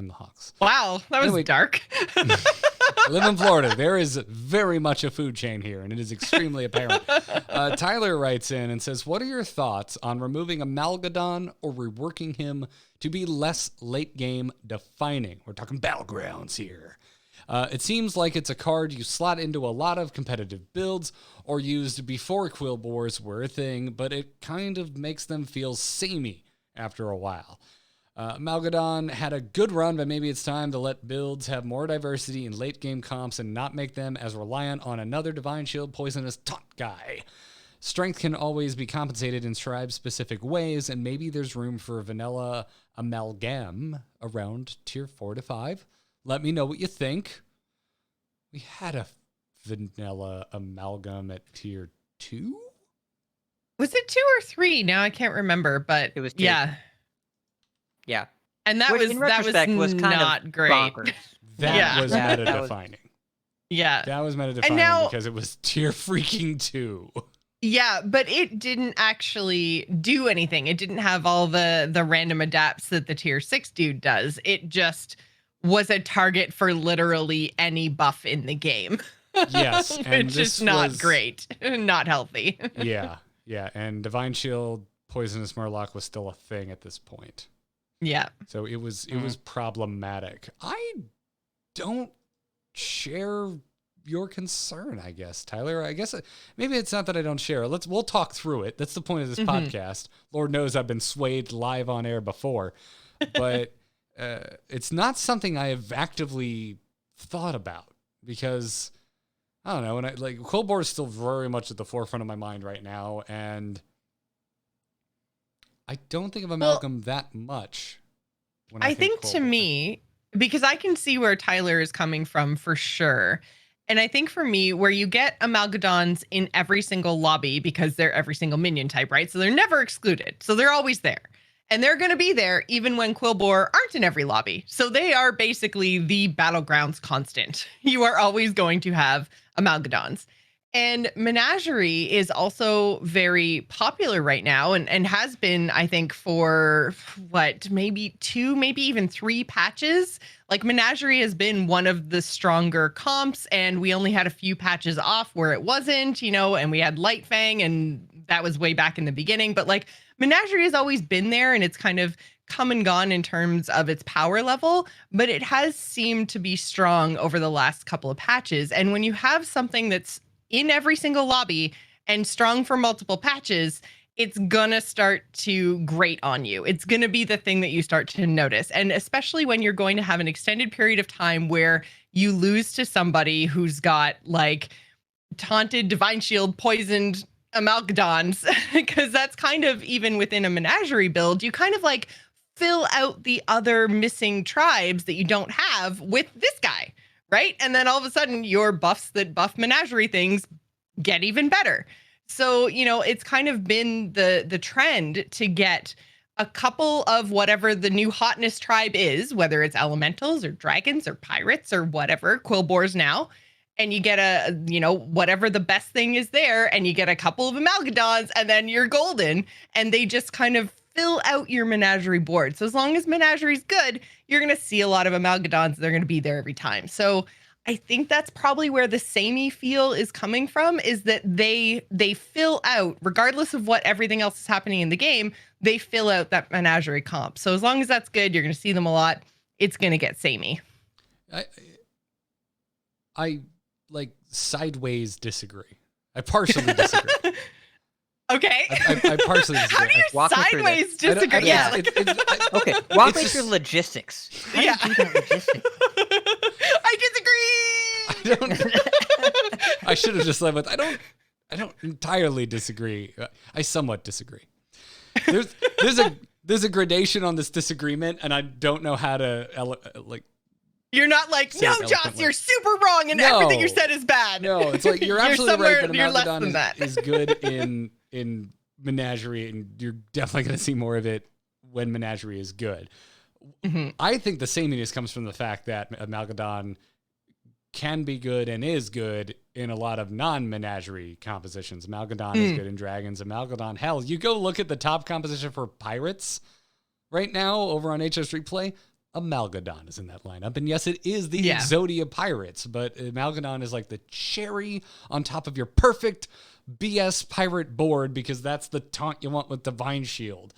the Hawks. Wow, that was Anyway. dark. I live in Florida. There is very much a food chain here, and it is extremely apparent. Tyler writes in and says, what are your thoughts on removing Amalgadon or reworking him to be less late-game defining? We're talking battlegrounds here. It seems like it's a card you slot into a lot of competitive builds or used before Quillbores were a thing, but it kind of makes them feel samey after a while. Amalgadon had a good run, but maybe it's time to let builds have more diversity in late-game comps and not make them as reliant on another Divine Shield poisonous taunt guy. Strength can always be compensated in tribe-specific ways, and maybe there's room for vanilla amalgam around tier 4 to 5. Let me know what you think. We had a vanilla amalgam at tier 2? Was it 2 or 3? Now I can't remember, but It was 2. yeah. Yeah. And that Which, was in retrospect, was kind not of great. bonkers. That Yeah. was Yeah, meta that was- defining. Yeah. That was meta defining now- because it was tier freaking 2. Yeah, but it didn't actually do anything. It didn't have all the random adapts that the tier 6 dude does. It just was a target for literally any buff in the game. Yes, and which this is not was- great. Not healthy. Yeah, and Divine Shield Poisonous Murloc was still a thing at this point. Yeah. So it was problematic. I don't share your concern, I guess, Tyler. I guess maybe it's not that I don't share it. We'll talk through it. That's the point of this podcast. Lord knows I've been swayed live on air before, but it's not something I have actively thought about because I don't know. And Quillbore is still very much at the forefront of my mind right now, and I don't think of Amalgam that much. When I think to Quillbore. me, because I can see where Tyler is coming from for sure. And I think for me, where you get Amalgadons in every single lobby because they're every single minion type, right? So they're never excluded. So they're always there. And they're going to be there even when Quillbore aren't in every lobby. So they are basically the battlegrounds constant. You are always going to have Amalgadons. And Menagerie is also very popular right now and has been, I think, for maybe 2, maybe even 3 patches. Like Menagerie has been one of the stronger comps, and we only had a few patches off where it wasn't, and we had Light Fang, and that was way back in the beginning. But like Menagerie has always been there, and it's kind of come and gone in terms of its power level, but it has seemed to be strong over the last couple of patches. And when you have something that's in every single lobby and strong for multiple patches, it's gonna start to grate on you. It's gonna be the thing that you start to notice. And especially when you're going to have an extended period of time where you lose to somebody who's got like taunted, Divine Shield, poisoned Amalgadons, because that's kind of, even within a Menagerie build, you kind of like fill out the other missing tribes that you don't have with this guy. Right? And then all of a sudden your buffs that buff Menagerie things get even better. So, it's kind of been the trend to get a couple of whatever the new hotness tribe is, whether it's elementals or dragons or pirates or whatever, Quillbores now. And you get whatever the best thing is there, and you get a couple of Amalgadons, and then you're golden. And they just kind of fill out your Menagerie board. So as long as Menagerie's good, you're going to see a lot of Amalgadons. They're going to be there every time. So I think that's probably where the samey feel is coming from, is that they fill out, regardless of what everything else is happening in the game, they fill out that Menagerie comp. So as long as that's good, you're going to see them a lot. It's going to get samey. I sideways disagree. I partially disagree. Okay. I partially disagree. How do you Walk me through sideways I don't- disagree? Yeah. Okay, walk It's me just- through logistics. How Yeah. do you do that logistics? I disagree. I should have just led with I don't entirely disagree. I somewhat disagree. There's a gradation on this disagreement, and I don't know how to You're not like, Say no, it Joce, eloquently. you're super wrong, and No. everything you said is bad. No, it's like you're You're absolutely somewhere right that near less Amalgadon than that. is good in Menagerie, and you're definitely going to see more of it when Menagerie is good. Mhm. I think the sameness comes from the fact that Amalgadon can be good and is good in a lot of non-Menagerie compositions. Amalgadon is good in Dragons. Amalgadon, hell, you go look at the top composition for Pirates right now over on HS Replay. Amalgadon is in that lineup. And yes, it is the Yeah. Exodia Pirates, but Amalgadon is like the cherry on top of your perfect BS pirate board because that's the taunt you want with Divine Shield.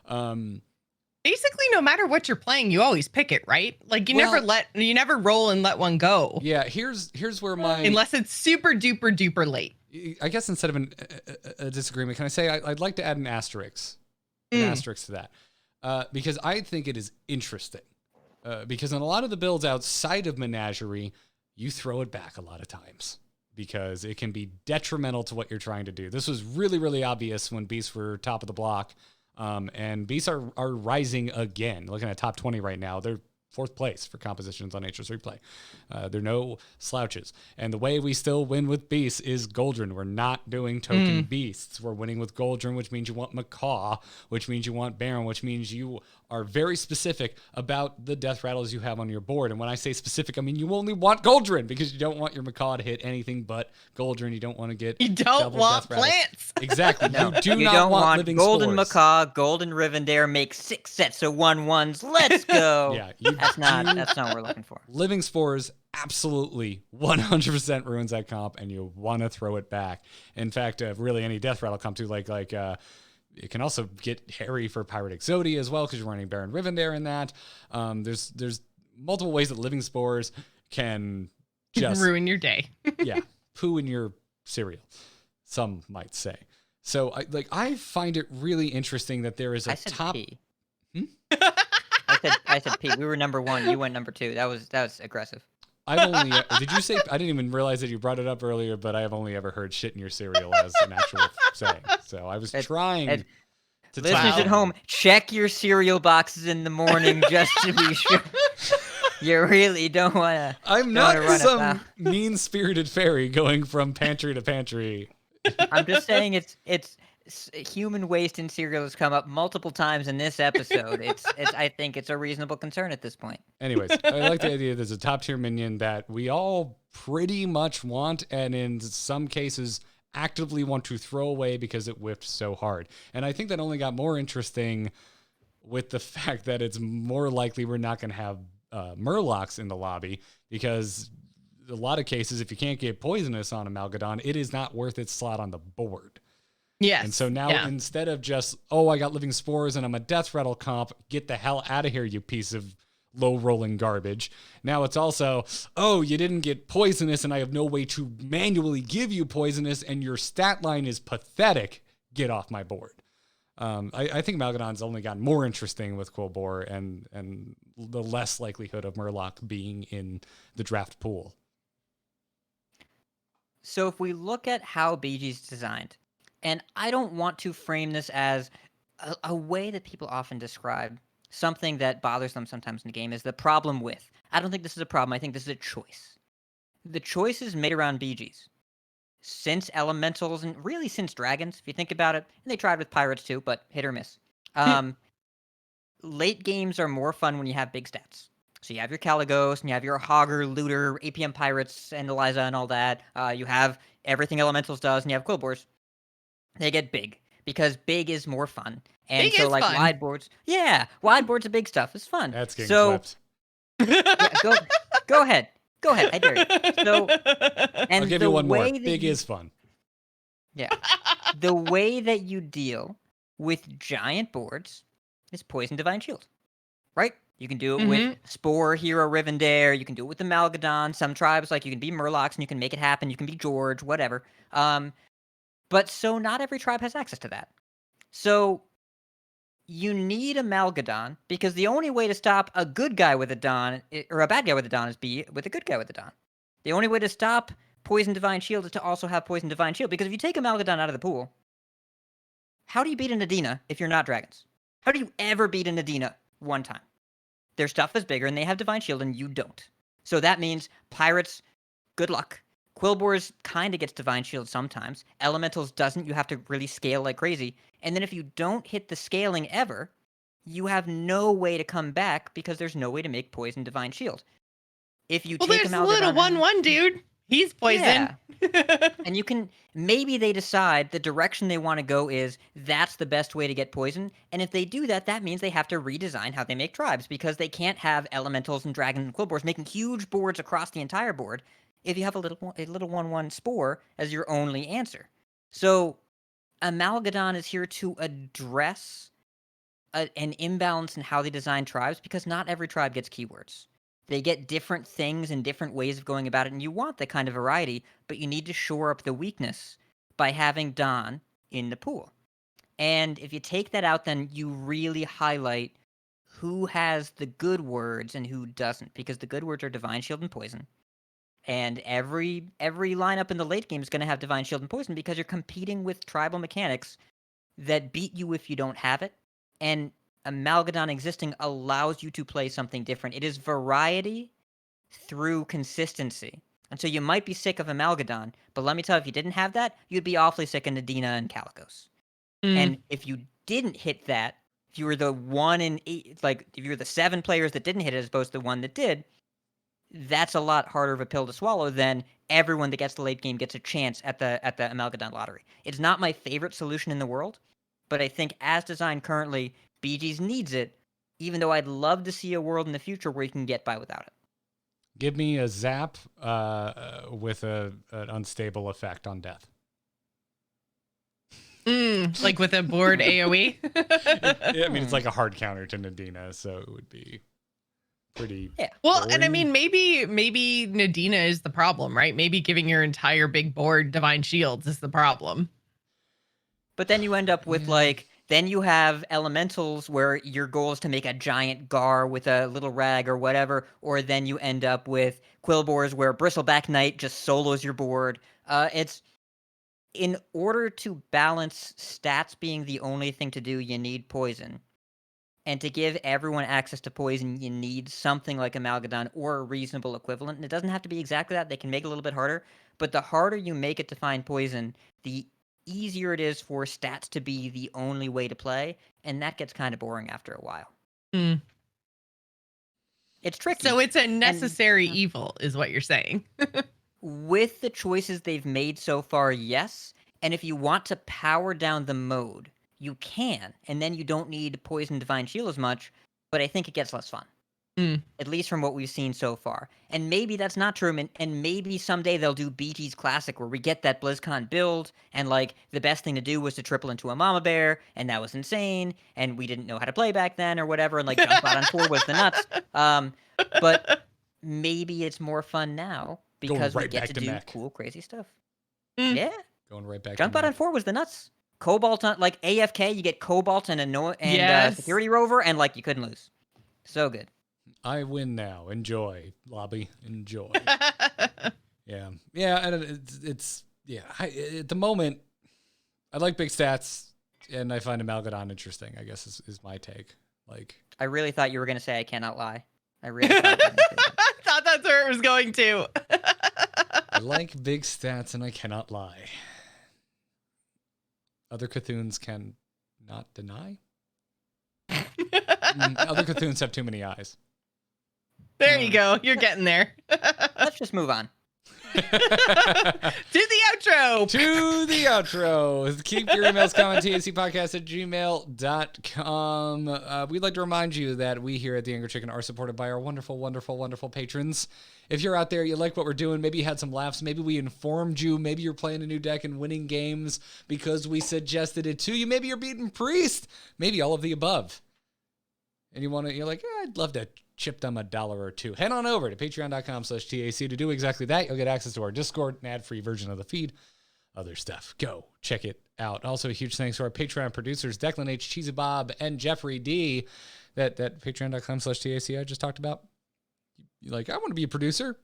Basically, no matter what you're playing, you always pick it, right? Like you never roll and let one go. Yeah, here's where my... Unless it's super duper duper late. I guess instead of a disagreement, can I say I'd like to add an asterisk to that because I think it is interesting because in a lot of the builds outside of Menagerie, you throw it back a lot of times because it can be detrimental to what you're trying to do. This was really, really obvious when Beasts were top of the block, and Beasts are rising again. Looking at top 20 right now, they're 4th place for compositions on Nature's Replay. They're no slouches. And the way we still win with Beasts is Goldrinn. We're not doing token Beasts. We're winning with Goldrinn, which means you want Macaw, which means you want Baron, which means you are very specific about the death rattles you have on your board. And when I say specific, I mean you only want Goldrinn because you don't want your Macaw to hit anything but Goldrinn. You don't want to get double want death rattles. plants. Exactly. No, you do you not don't want living Golden spores. Macaw, Golden Rivendare, make 6 sets of 1/1s. Let's go. Yeah, that's not what we're looking for. Living Spores absolutely 100% ruins that comp, and you want to throw it back. In fact, really any death rattle comp too, like it can also get hairy for Pirate Exodia as well because you're running Baron Rivendare in that. There's multiple ways that Living Spores can just ruin your day. yeah, poo in your cereal, some might say. So I find it really interesting that there is a top. P. I said P. We were number 1. You went number 2. That was aggressive. I've only did you say I didn't even realize that you brought it up earlier, but I have only ever heard shit in your cereal as an actual saying. So I was trying to listeners at home, check your cereal boxes in the morning just to be sure. You really don't want to. I'm not some mean-spirited fairy going from pantry to pantry. I'm just saying it's human waste in cereal has come up multiple times in this episode. I think it's a reasonable concern at this point. Anyways, I like the idea that there's a top tier minion that we all pretty much want, and in some cases actively want to throw away because it whiffed so hard. And I think that only got more interesting with the fact that it's more likely we're not going to have Murlocs in the lobby because a lot of cases, if you can't get Poisonous on Amalgadon, it is not worth its slot on the board. Yes. And so now instead of just, I got Living Spores and I'm a Death Rattle comp, get the hell out of here, you piece of low-rolling garbage. Now it's also, you didn't get Poisonous and I have no way to manually give you Poisonous and your stat line is pathetic. Get off my board. I think Amalgadon's only gotten more interesting with Quilboar and the less likelihood of Murloc being in the draft pool. So if we look at how BG's designed, and I don't want to frame this as a way that people often describe something that bothers them sometimes in the game is the problem with. I don't think this is a problem. I think this is a choice. The choice is made around BGs. Since elementals and really since dragons, if you think about it, and they tried with pirates too, but hit or miss. Late games are more fun when you have big stats. So you have your Caligos, and you have your Hogger, Looter, APM Pirates, and Eliza and all that. You have everything Elementals does, and you have Quilboars. They get big, because big is more fun. And big so is like fun. wide boards. Yeah, wide boards of big stuff is fun. That's getting clipped. clipped. Go ahead. Go ahead, I dare you. So, and I'll give the you one more. way that Big is fun. Yeah. The way that you deal with giant boards is Poison Divine Shield. Right? You can do it with Spore, Hero, Rivendare. You can do it with the Malgadon. Some tribes, like you can be Murlocs and you can make it happen. You can be George, whatever. But so not every tribe has access to that. So you need a Malgadon because the only way to stop a good guy with a Don, or a bad guy with a Don, is be with a good guy with a Don. The only way to stop Poison Divine Shield is to also have Poison Divine Shield, because if you take a Malgadon out of the pool, how do you beat an Adina if you're not dragons? How do you ever beat an Adina one time? Their stuff is bigger and they have Divine Shield and you don't. So that means pirates, good luck. Quilboars kind of gets Divine Shield sometimes. Elementals doesn't. You have to really scale like crazy. And then if you don't hit the scaling ever, you have no way to come back because there's no way to make Poison Divine Shield. If you take there's a a little Malgadon... 1/1, dude. He's poison. Yeah. And you can, maybe they decide the direction they want to go is that's the best way to get poison. And if they do that, that means they have to redesign how they make tribes because they can't have elementals and dragons and quillboars making huge boards across the entire board if you have a little 1/1 spore as your only answer. So Amalgadon is here to address an imbalance in how they design tribes because not every tribe gets keywords. They get different things and different ways of going about it, and you want that kind of variety, but you need to shore up the weakness by having Don in the pool. And if you take that out, then you really highlight who has the good words and who doesn't, because the good words are Divine Shield and Poison. And every lineup in the late game is going to have Divine Shield and Poison because you're competing with tribal mechanics that beat you if you don't have it. And Amalgadon existing allows you to play something different. It is variety through consistency. And so you might be sick of Amalgadon, but let me tell you, if you didn't have that, you'd be awfully sick of Nadina and Calicos. And if you didn't hit that, if you were the 1 in 8, like if you were the 7 players that didn't hit it as opposed to the 1 that did, that's a lot harder of a pill to swallow than everyone that gets the late game gets a chance at the Amalgadon lottery. It's not my favorite solution in the world, but I think as designed currently, BG's needs it, even though I'd love to see a world in the future where you can get by without it. Give me a zap with an unstable effect on death. Like with a board AoE? Yeah, I mean, it's like a hard counter to Nadina, so it would be pretty. Yeah. Well, boring. and I mean, maybe Nadina is the problem, right? Maybe giving your entire big board Divine Shields is the problem. But then you end up with then you have elementals where your goal is to make a giant Gar with a little rag or whatever, or then you end up with Quillboars where Bristleback Knight just solos your board. It's in order to balance stats being the only thing to do, you need poison. And to give everyone access to poison, you need something like Amalgadon or a reasonable equivalent. And it doesn't have to be exactly that. They can make it a little bit harder. But the harder you make it to find poison, the easier it is for stats to be the only way to play. And that gets kind of boring after a while. It's tricky. So it's a necessary evil, is what you're saying. With the choices they've made so far, yes. And if you want to power down the mode, you can, and then you don't need Poison Divine Shield as much, but I think it gets less fun. At least from what we've seen so far. And maybe that's not true, and maybe someday they'll do BG's Classic where we get that BlizzCon build, and like, the best thing to do was to triple into a Mama Bear, and that was insane, and we didn't know how to play back then, or whatever, and like, jump out on 4 was the nuts. But maybe it's more fun now, because we get to do cool, crazy stuff. Yeah. Going right back Jump to out on 4 was the nuts. Cobalt on, like, AFK, you get Cobalt and Yes. Security Rover, and like, you couldn't lose. So good. I win now. Enjoy, lobby. Enjoy. Yeah. And it's at the moment, I like big stats, and I find Amalgadon interesting, I guess is my take. Like, I really thought you were going to say I cannot lie. I really thought you were gonna say that. I thought that's where it was going to. I like big stats, and I cannot lie. Other Cthuns can not deny. Other Cthulhus have too many eyes. There you go. You're getting there. Let's just move on. To the outro. To the outro. Keep your emails coming, tacpodcast@gmail.com. We'd like to remind you that we here at The Angry Chicken are supported by our wonderful, wonderful, wonderful patrons. If you're out there, you like what we're doing, maybe you had some laughs, maybe we informed you, maybe you're playing a new deck and winning games because we suggested it to you, maybe you're beating Priest, maybe all of the above. And you're like, I'd love to chip them $1 or $2. Head on over to patreon.com/TAC to do exactly that. You'll get access to our Discord, an ad-free version of the feed, other stuff. Go check it out. Also, a huge thanks to our Patreon producers, Declan H, Cheesy Bob, and Jeffrey D. That patreon.com/TAC I just talked about. You're like, I want to be a producer.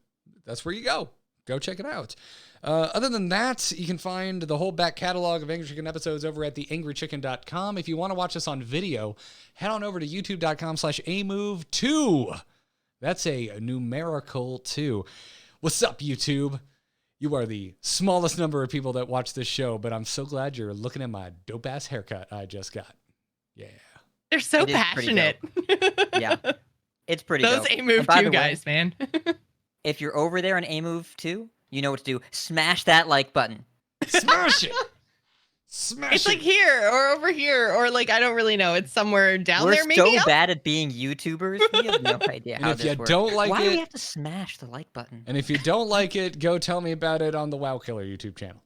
That's where you go. Go check it out. Other than that, you can find the whole back catalog of Angry Chicken episodes over at theangrychicken.com. If you want to watch us on video, head on over to youtube.com/amove2. That's a numerical 2. What's up, YouTube? You are the smallest number of people that watch this show, but I'm so glad you're looking at my dope-ass haircut I just got. Yeah. They're so It is pretty passionate. Yeah. It's pretty Those dope. A-Move And by 2 the way, guys, man. if you're over there on A-Move 2, you know what to do. Smash that like button. Smash it. Smash It's it. like here or over here or like I don't really know. It's somewhere down We're there maybe. so bad at being YouTubers. We have no idea And how if this you works. don't like Why it, do we have to smash the like button? and if you don't like it, go tell me about it on the WoW Killer YouTube channel.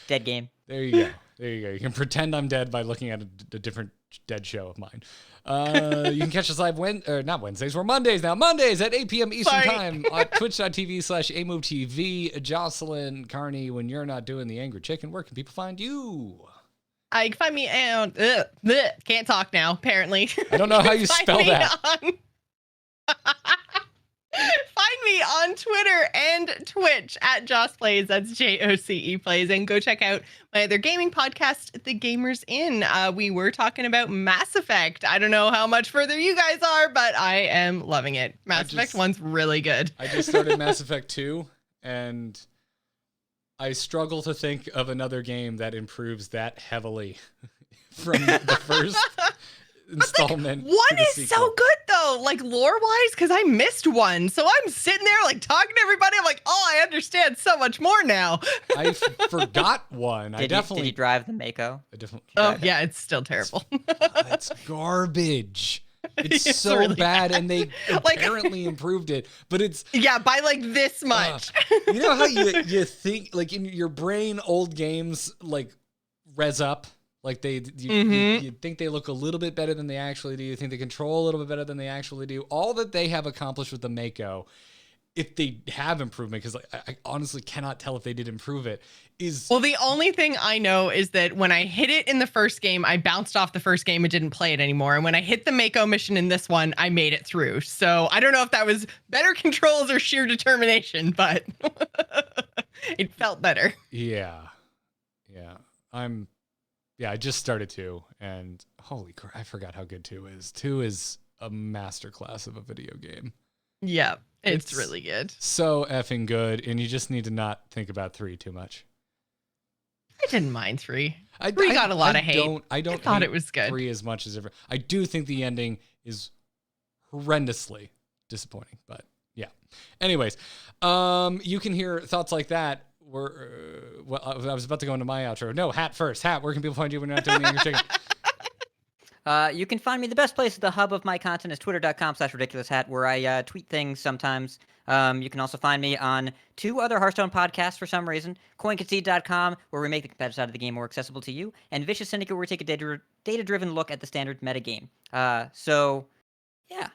Dead game. There you go. There you go. You can pretend I'm dead by looking at a different dead show of mine. You can catch us live not Wednesdays. We're Mondays now. Mondays at 8 p.m. Eastern Sorry. Time on twitch.tv/AMoveTV. Jocelyn, Carney, when you're not doing the Angry Chicken, where can people find you? I can find me on can't talk now, apparently. I don't know how you Find spell me that. Find me on Twitter and Twitch at Joce Plays. That's JOCE Plays. And go check out my other gaming podcast, The Gamers Inn. We were talking about Mass Effect. I don't know how much further you guys are, but I am loving it. Mass Effect 1's really good. I just started Mass Effect 2, and I struggle to think of another game that improves that heavily from the first installment. One to the is sequel. so good though, like lore-wise, because I missed one. So I'm sitting there like talking to everybody. I'm like, oh, I understand so much more now. I forgot one. Did you drive the Mako? Oh yeah, it's still terrible. It's garbage. It's It's so really bad, and they Like- apparently improved it. But it's Yeah, by like this much. you know how you think like in your brain old games like res up. Like you think they look a little bit better than they actually do. You think they control a little bit better than they actually do. All that they have accomplished with the Mako, if they have improvement, because I honestly cannot tell if they did improve it, is... Well, the only thing I know is that when I hit it in the first game, I bounced off the first game and didn't play it anymore. And when I hit the Mako mission in this one, I made it through. So I don't know if that was better controls or sheer determination, but it felt better. Yeah. I just started 2, and holy crap, I forgot how good 2 is. 2 is a masterclass of a video game. Yeah, it's It's- really good. So effing good, and you just need to not think about 3 too much. I didn't mind 3. I 3 got a lot of hate. I don't thought hate it was good. 3 as much as ever. I do think the ending is horrendously disappointing, but yeah. Anyways, you can hear thoughts like that. Well, I was about to go into my outro. No, Hat first. Hat, where can people find you when you're not doing the Angry Chicken? You can find me. The best place, the hub of my content, is twitter.com/ridiculoushat, where I tweet things sometimes. You can also find me on 2 other Hearthstone podcasts for some reason. CoinConcede.com, where we make the competitive side of the game more accessible to you. And Vicious Syndicate, where we take a data-driven look at the standard metagame. So, yeah,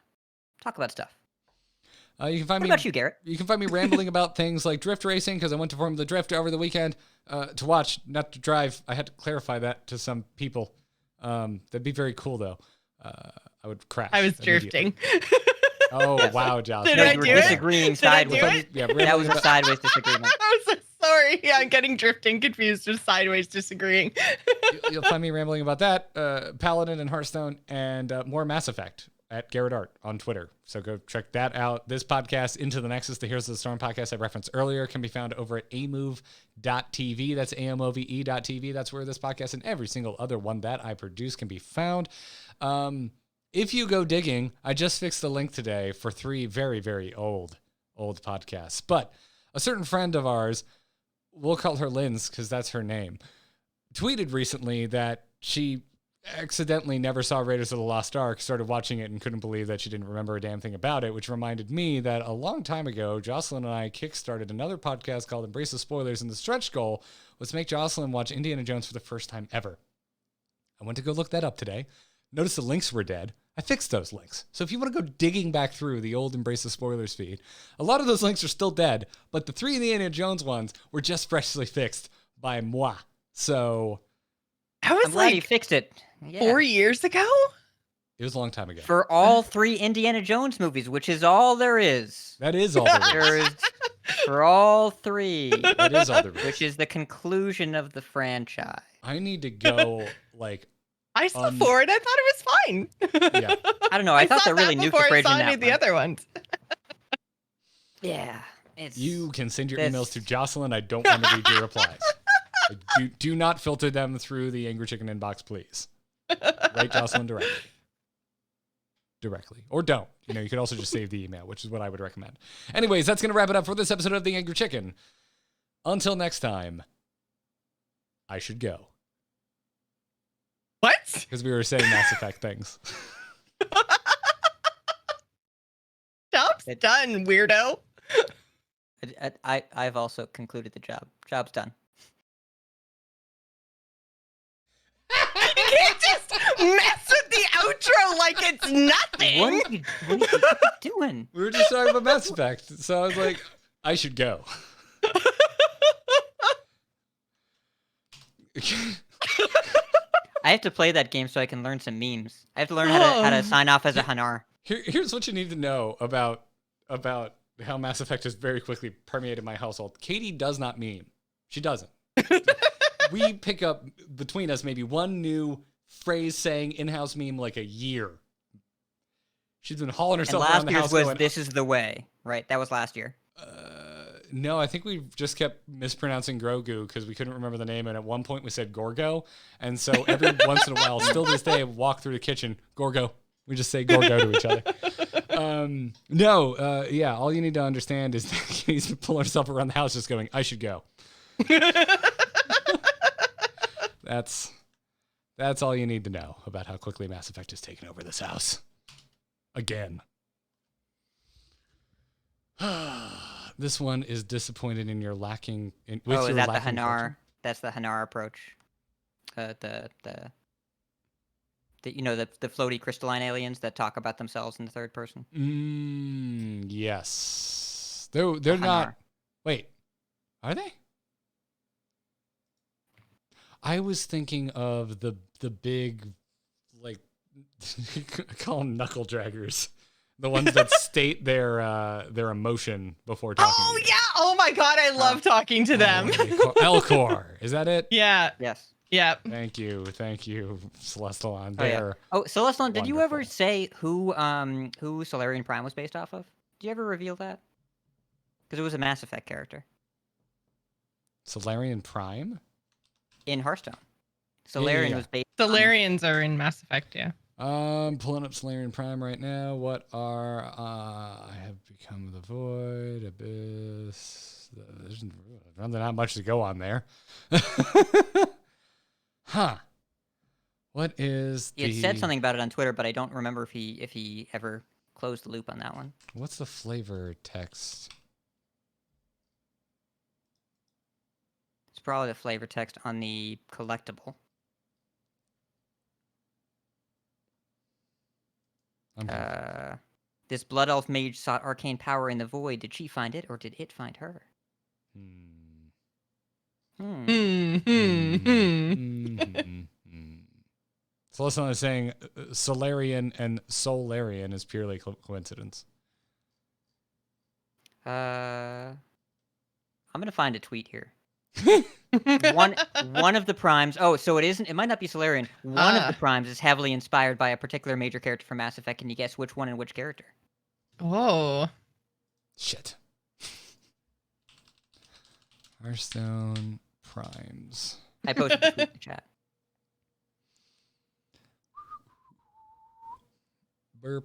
talk about stuff. You can find What me. about you, Garrett? You can find me rambling about things like drift racing because I went to Formula Drift over the weekend to watch, not to drive. I had to clarify that to some people. That'd be very cool though. I would crash. I was immediately. drifting. Oh wow, Josh. Did No, I you were do it? disagreeing Did I do sideways. it? Yeah, That rambling was a about- sideways disagreement. I'm so sorry. Yeah, I'm getting drifting confused with sideways disagreeing. You'll find me rambling about that, Paladin and Hearthstone, and more Mass Effect at Garrett Art on Twitter. So go check that out. This podcast, Into the Nexus, the Heroes of the Storm podcast I referenced earlier, can be found over at amove.tv. That's AMOVE.tv. That's where this podcast and every single other one that I produce can be found. If you go digging, I just fixed the link today for 3 very, very old podcasts. But a certain friend of ours, we'll call her Linz because that's her name, tweeted recently that she accidentally never saw Raiders of the Lost Ark, started watching it and couldn't believe that she didn't remember a damn thing about it, which reminded me that a long time ago, Jocelyn and I kickstarted another podcast called Embrace the Spoilers, and the stretch goal was to make Jocelyn watch Indiana Jones for the first time ever. I went to go look that up today. Noticed the links were dead. I fixed those links. So if you want to go digging back through the old Embrace the Spoilers feed, a lot of those links are still dead, but the 3 Indiana Jones ones were just freshly fixed by moi. So I was I'm glad you like fixed it. Yeah. 4 years ago. it was a long time ago. For all 3 Indiana Jones movies, which is all there is. That is all there There is. is for all 3, That is all there is. which is the conclusion of the franchise. I need to go like I saw 4 and I thought it was fine. Yeah. I don't know. I thought saw they really that nuked the before I fridge saw in any that of the one. other ones. Yeah, it's You can send your This- emails to Jocelyn. I don't want to read your replies. Do not filter them through the Angry Chicken inbox, please. Write Jocelyn directly. directly, or don't. You could also just save the email, which is what I would recommend. Anyways, that's going to wrap it up for this episode of The Angry Chicken. Until next time, I should go. What? Because we were saying Mass Effect things. Job's done, weirdo. I've also concluded the job. Job's done. You can't just mess with the outro like it's nothing. What are you doing? We were just talking about Mass Effect, so I was like, I should go. I have to play that game so I can learn some memes. I have to learn how to sign off as a Hanar. Here's what you need to know about how Mass Effect has very quickly permeated my household. Katie does not meme. She doesn't. We pick up between us maybe one new phrase saying in-house meme like a year. She's been hauling herself around the house. Last year's was "This is the way," right? That was last year. No, I think we just kept mispronouncing Grogu because we couldn't remember the name, and at one point we said Gorgo, and so every once in a while, still to this day, I walk through the kitchen, Gorgo. We just say Gorgo to each other. Yeah, all you need to understand is that he's pulling herself around the house just going, I should go. That's all you need to know about how quickly Mass Effect has taken over this house. Again. This one is disappointed in your lacking. Is that the Hanar? That's the Hanar approach. The floaty crystalline aliens that talk about themselves in the third person. Yes. They're not. Wait, are they? I was thinking of the big, like, I call them knuckle draggers. The ones that state their emotion before talking. Oh, yeah. Oh, my God. I love talking to them. Elcor. Is that it? Yeah. Yes. Yeah. Thank you, Celestalon. Celestalon, did you ever say who Solarian Prime was based off of? Did you ever reveal that? Because it was a Mass Effect character. Solarian Prime? In Hearthstone. Solarian was based Solarians are in Mass Effect, yeah. I'm pulling up Solarian Prime right now. What are I have become the void, abyss. There's not much to go on there. Huh. What is He had said something about it on Twitter, but I don't remember if he ever closed the loop on that one. What's the flavor text? It's probably the flavor text on the collectible. This blood elf mage sought arcane power in the void. Did she find it, or did it find her? Celestalon is saying Solarian and Solarian is purely coincidence. I'm gonna find a tweet here. one of the primes. Oh, so it isn't. It might not be Solarian. One of the primes is heavily inspired by a particular major character from Mass Effect. Can you guess which one and which character? Whoa. Shit. Hearthstone primes. I posted the tweet in the chat. Oh,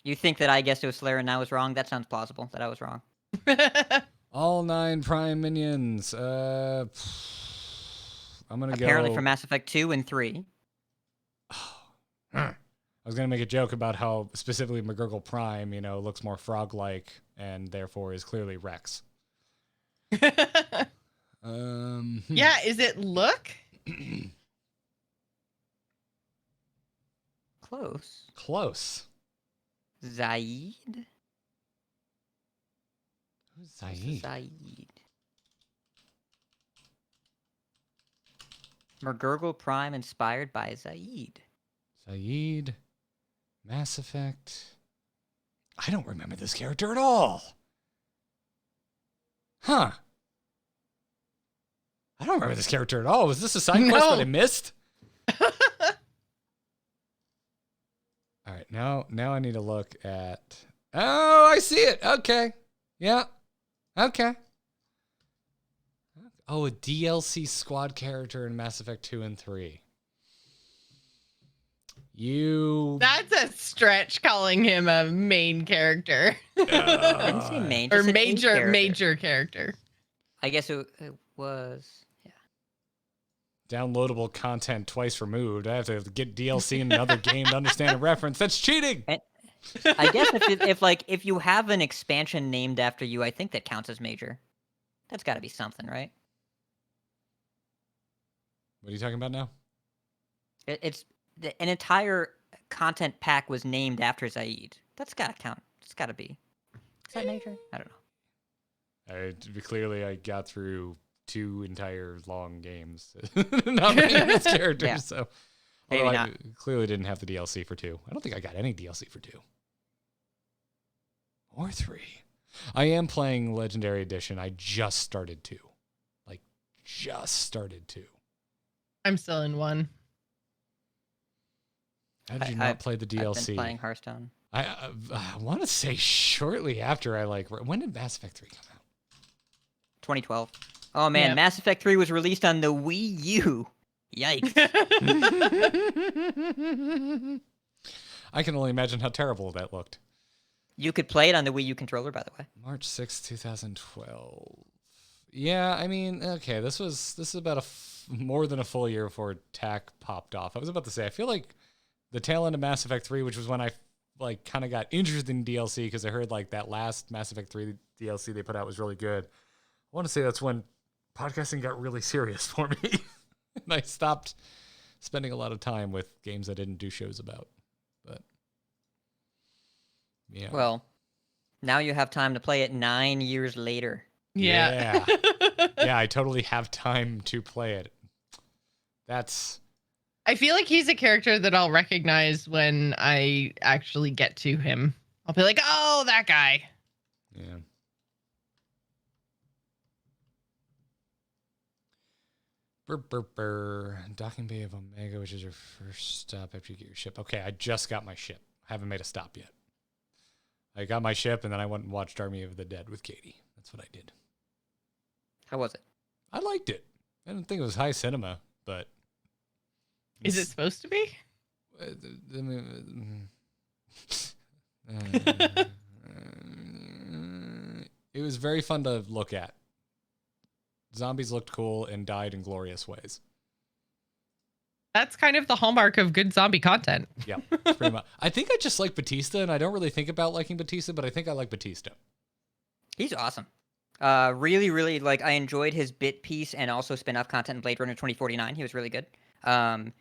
you think that I guessed it was Solarian and I was wrong? That sounds plausible. That I was wrong. All 9 prime minions. I'm gonna go. Apparently from Mass Effect 2 and 3. I was gonna make a joke about how specifically McGurgle Prime, looks more frog-like and therefore is clearly Rex. Yeah, is it look? Close. Zaid? Who's Zaid? McGurgle Prime inspired by Zaid. Mass Effect. I don't remember this character at all. Huh. I don't remember this character at all. Was this a side quest that I missed? All right, now I need to look at... Oh, I see it. Okay. Yeah. Okay. Oh, a DLC squad character in Mass Effect 2 and 3. You. That's a stretch calling him a main character. I didn't say main. Or just said a character. major character. I guess it was. Yeah. Downloadable content twice removed. I have to get DLC in another game to understand a reference. That's cheating. I guess if you have an expansion named after you, I think that counts as major. That's got to be something, right? What are you talking about now? An entire content pack was named after Zaid. That's got to count. It's got to be. Is that major? I don't know. Clearly, I got through 2 entire long games, not naming his characters. Yeah. So, Maybe although not. I clearly didn't have the DLC for 2. I don't think I got any DLC for 2 or 3. I am playing Legendary Edition. I just started 2. Just started 2. I'm still in 1. How did you not play the DLC? I've been playing Hearthstone. I want to say shortly after when did Mass Effect 3 come out? 2012. Oh man, Yep. Mass Effect 3 was released on the Wii U. Yikes. I can only imagine how terrible that looked. You could play it on the Wii U controller, by the way. March 6th, 2012. Yeah, I mean, okay, this is about more than a full year before TAC popped off. I was about to say, I feel like the tail end of Mass Effect 3, which was when I kind of got interested in DLC because I heard that last Mass Effect 3 DLC they put out was really good. I want to say that's when podcasting got really serious for me. And I stopped spending a lot of time with games I didn't do shows about. But yeah. Well, now you have time to play it 9 years later. Yeah. Yeah, I totally have time to play it. I feel like he's a character that I'll recognize when I actually get to him. I'll be like, oh, that guy. Yeah. Docking Bay of Omega, which is your first stop after you get your ship. Okay, I just got my ship. I haven't made a stop yet. I got my ship, and then I went and watched Army of the Dead with Katie. That's what I did. How was it? I liked it. I didn't think it was high cinema, but... Is it supposed to be? It was very fun to look at. Zombies looked cool and died in glorious ways. That's kind of the hallmark of good zombie content. Yeah, pretty much. I think I just like Batista, and I don't really think about liking Batista, but I think I like Batista. He's awesome. Really, really, I enjoyed his bit piece and also spin-off content in Blade Runner 2049. He was really good. And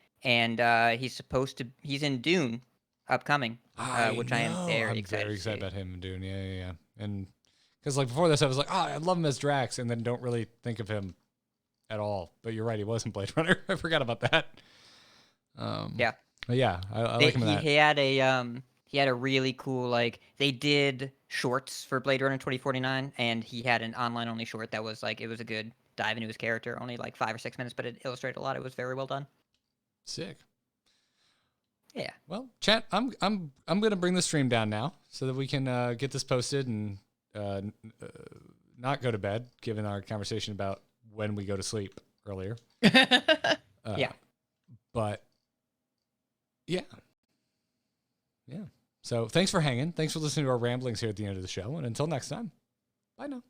he's in Dune upcoming, which I am very excited I'm very excited to about him in Dune. Yeah. And because before this, I was like, oh, I love him as Drax, and then don't really think of him at all. But you're right, he was in Blade Runner. I forgot about that. Yeah. But yeah, I like him in that. He had a really cool, they did shorts for Blade Runner 2049, and he had an online only short that was it was a good dive into his character, only 5 or 6 minutes, but it illustrated a lot. It was very well done. Sick. Yeah. Well, chat, I'm gonna bring the stream down now so that we can get this posted and not go to bed, given our conversation about when we go to sleep earlier. Yeah. But yeah. So thanks for hanging. Thanks for listening to our ramblings here at the end of the show. And until next time, bye now.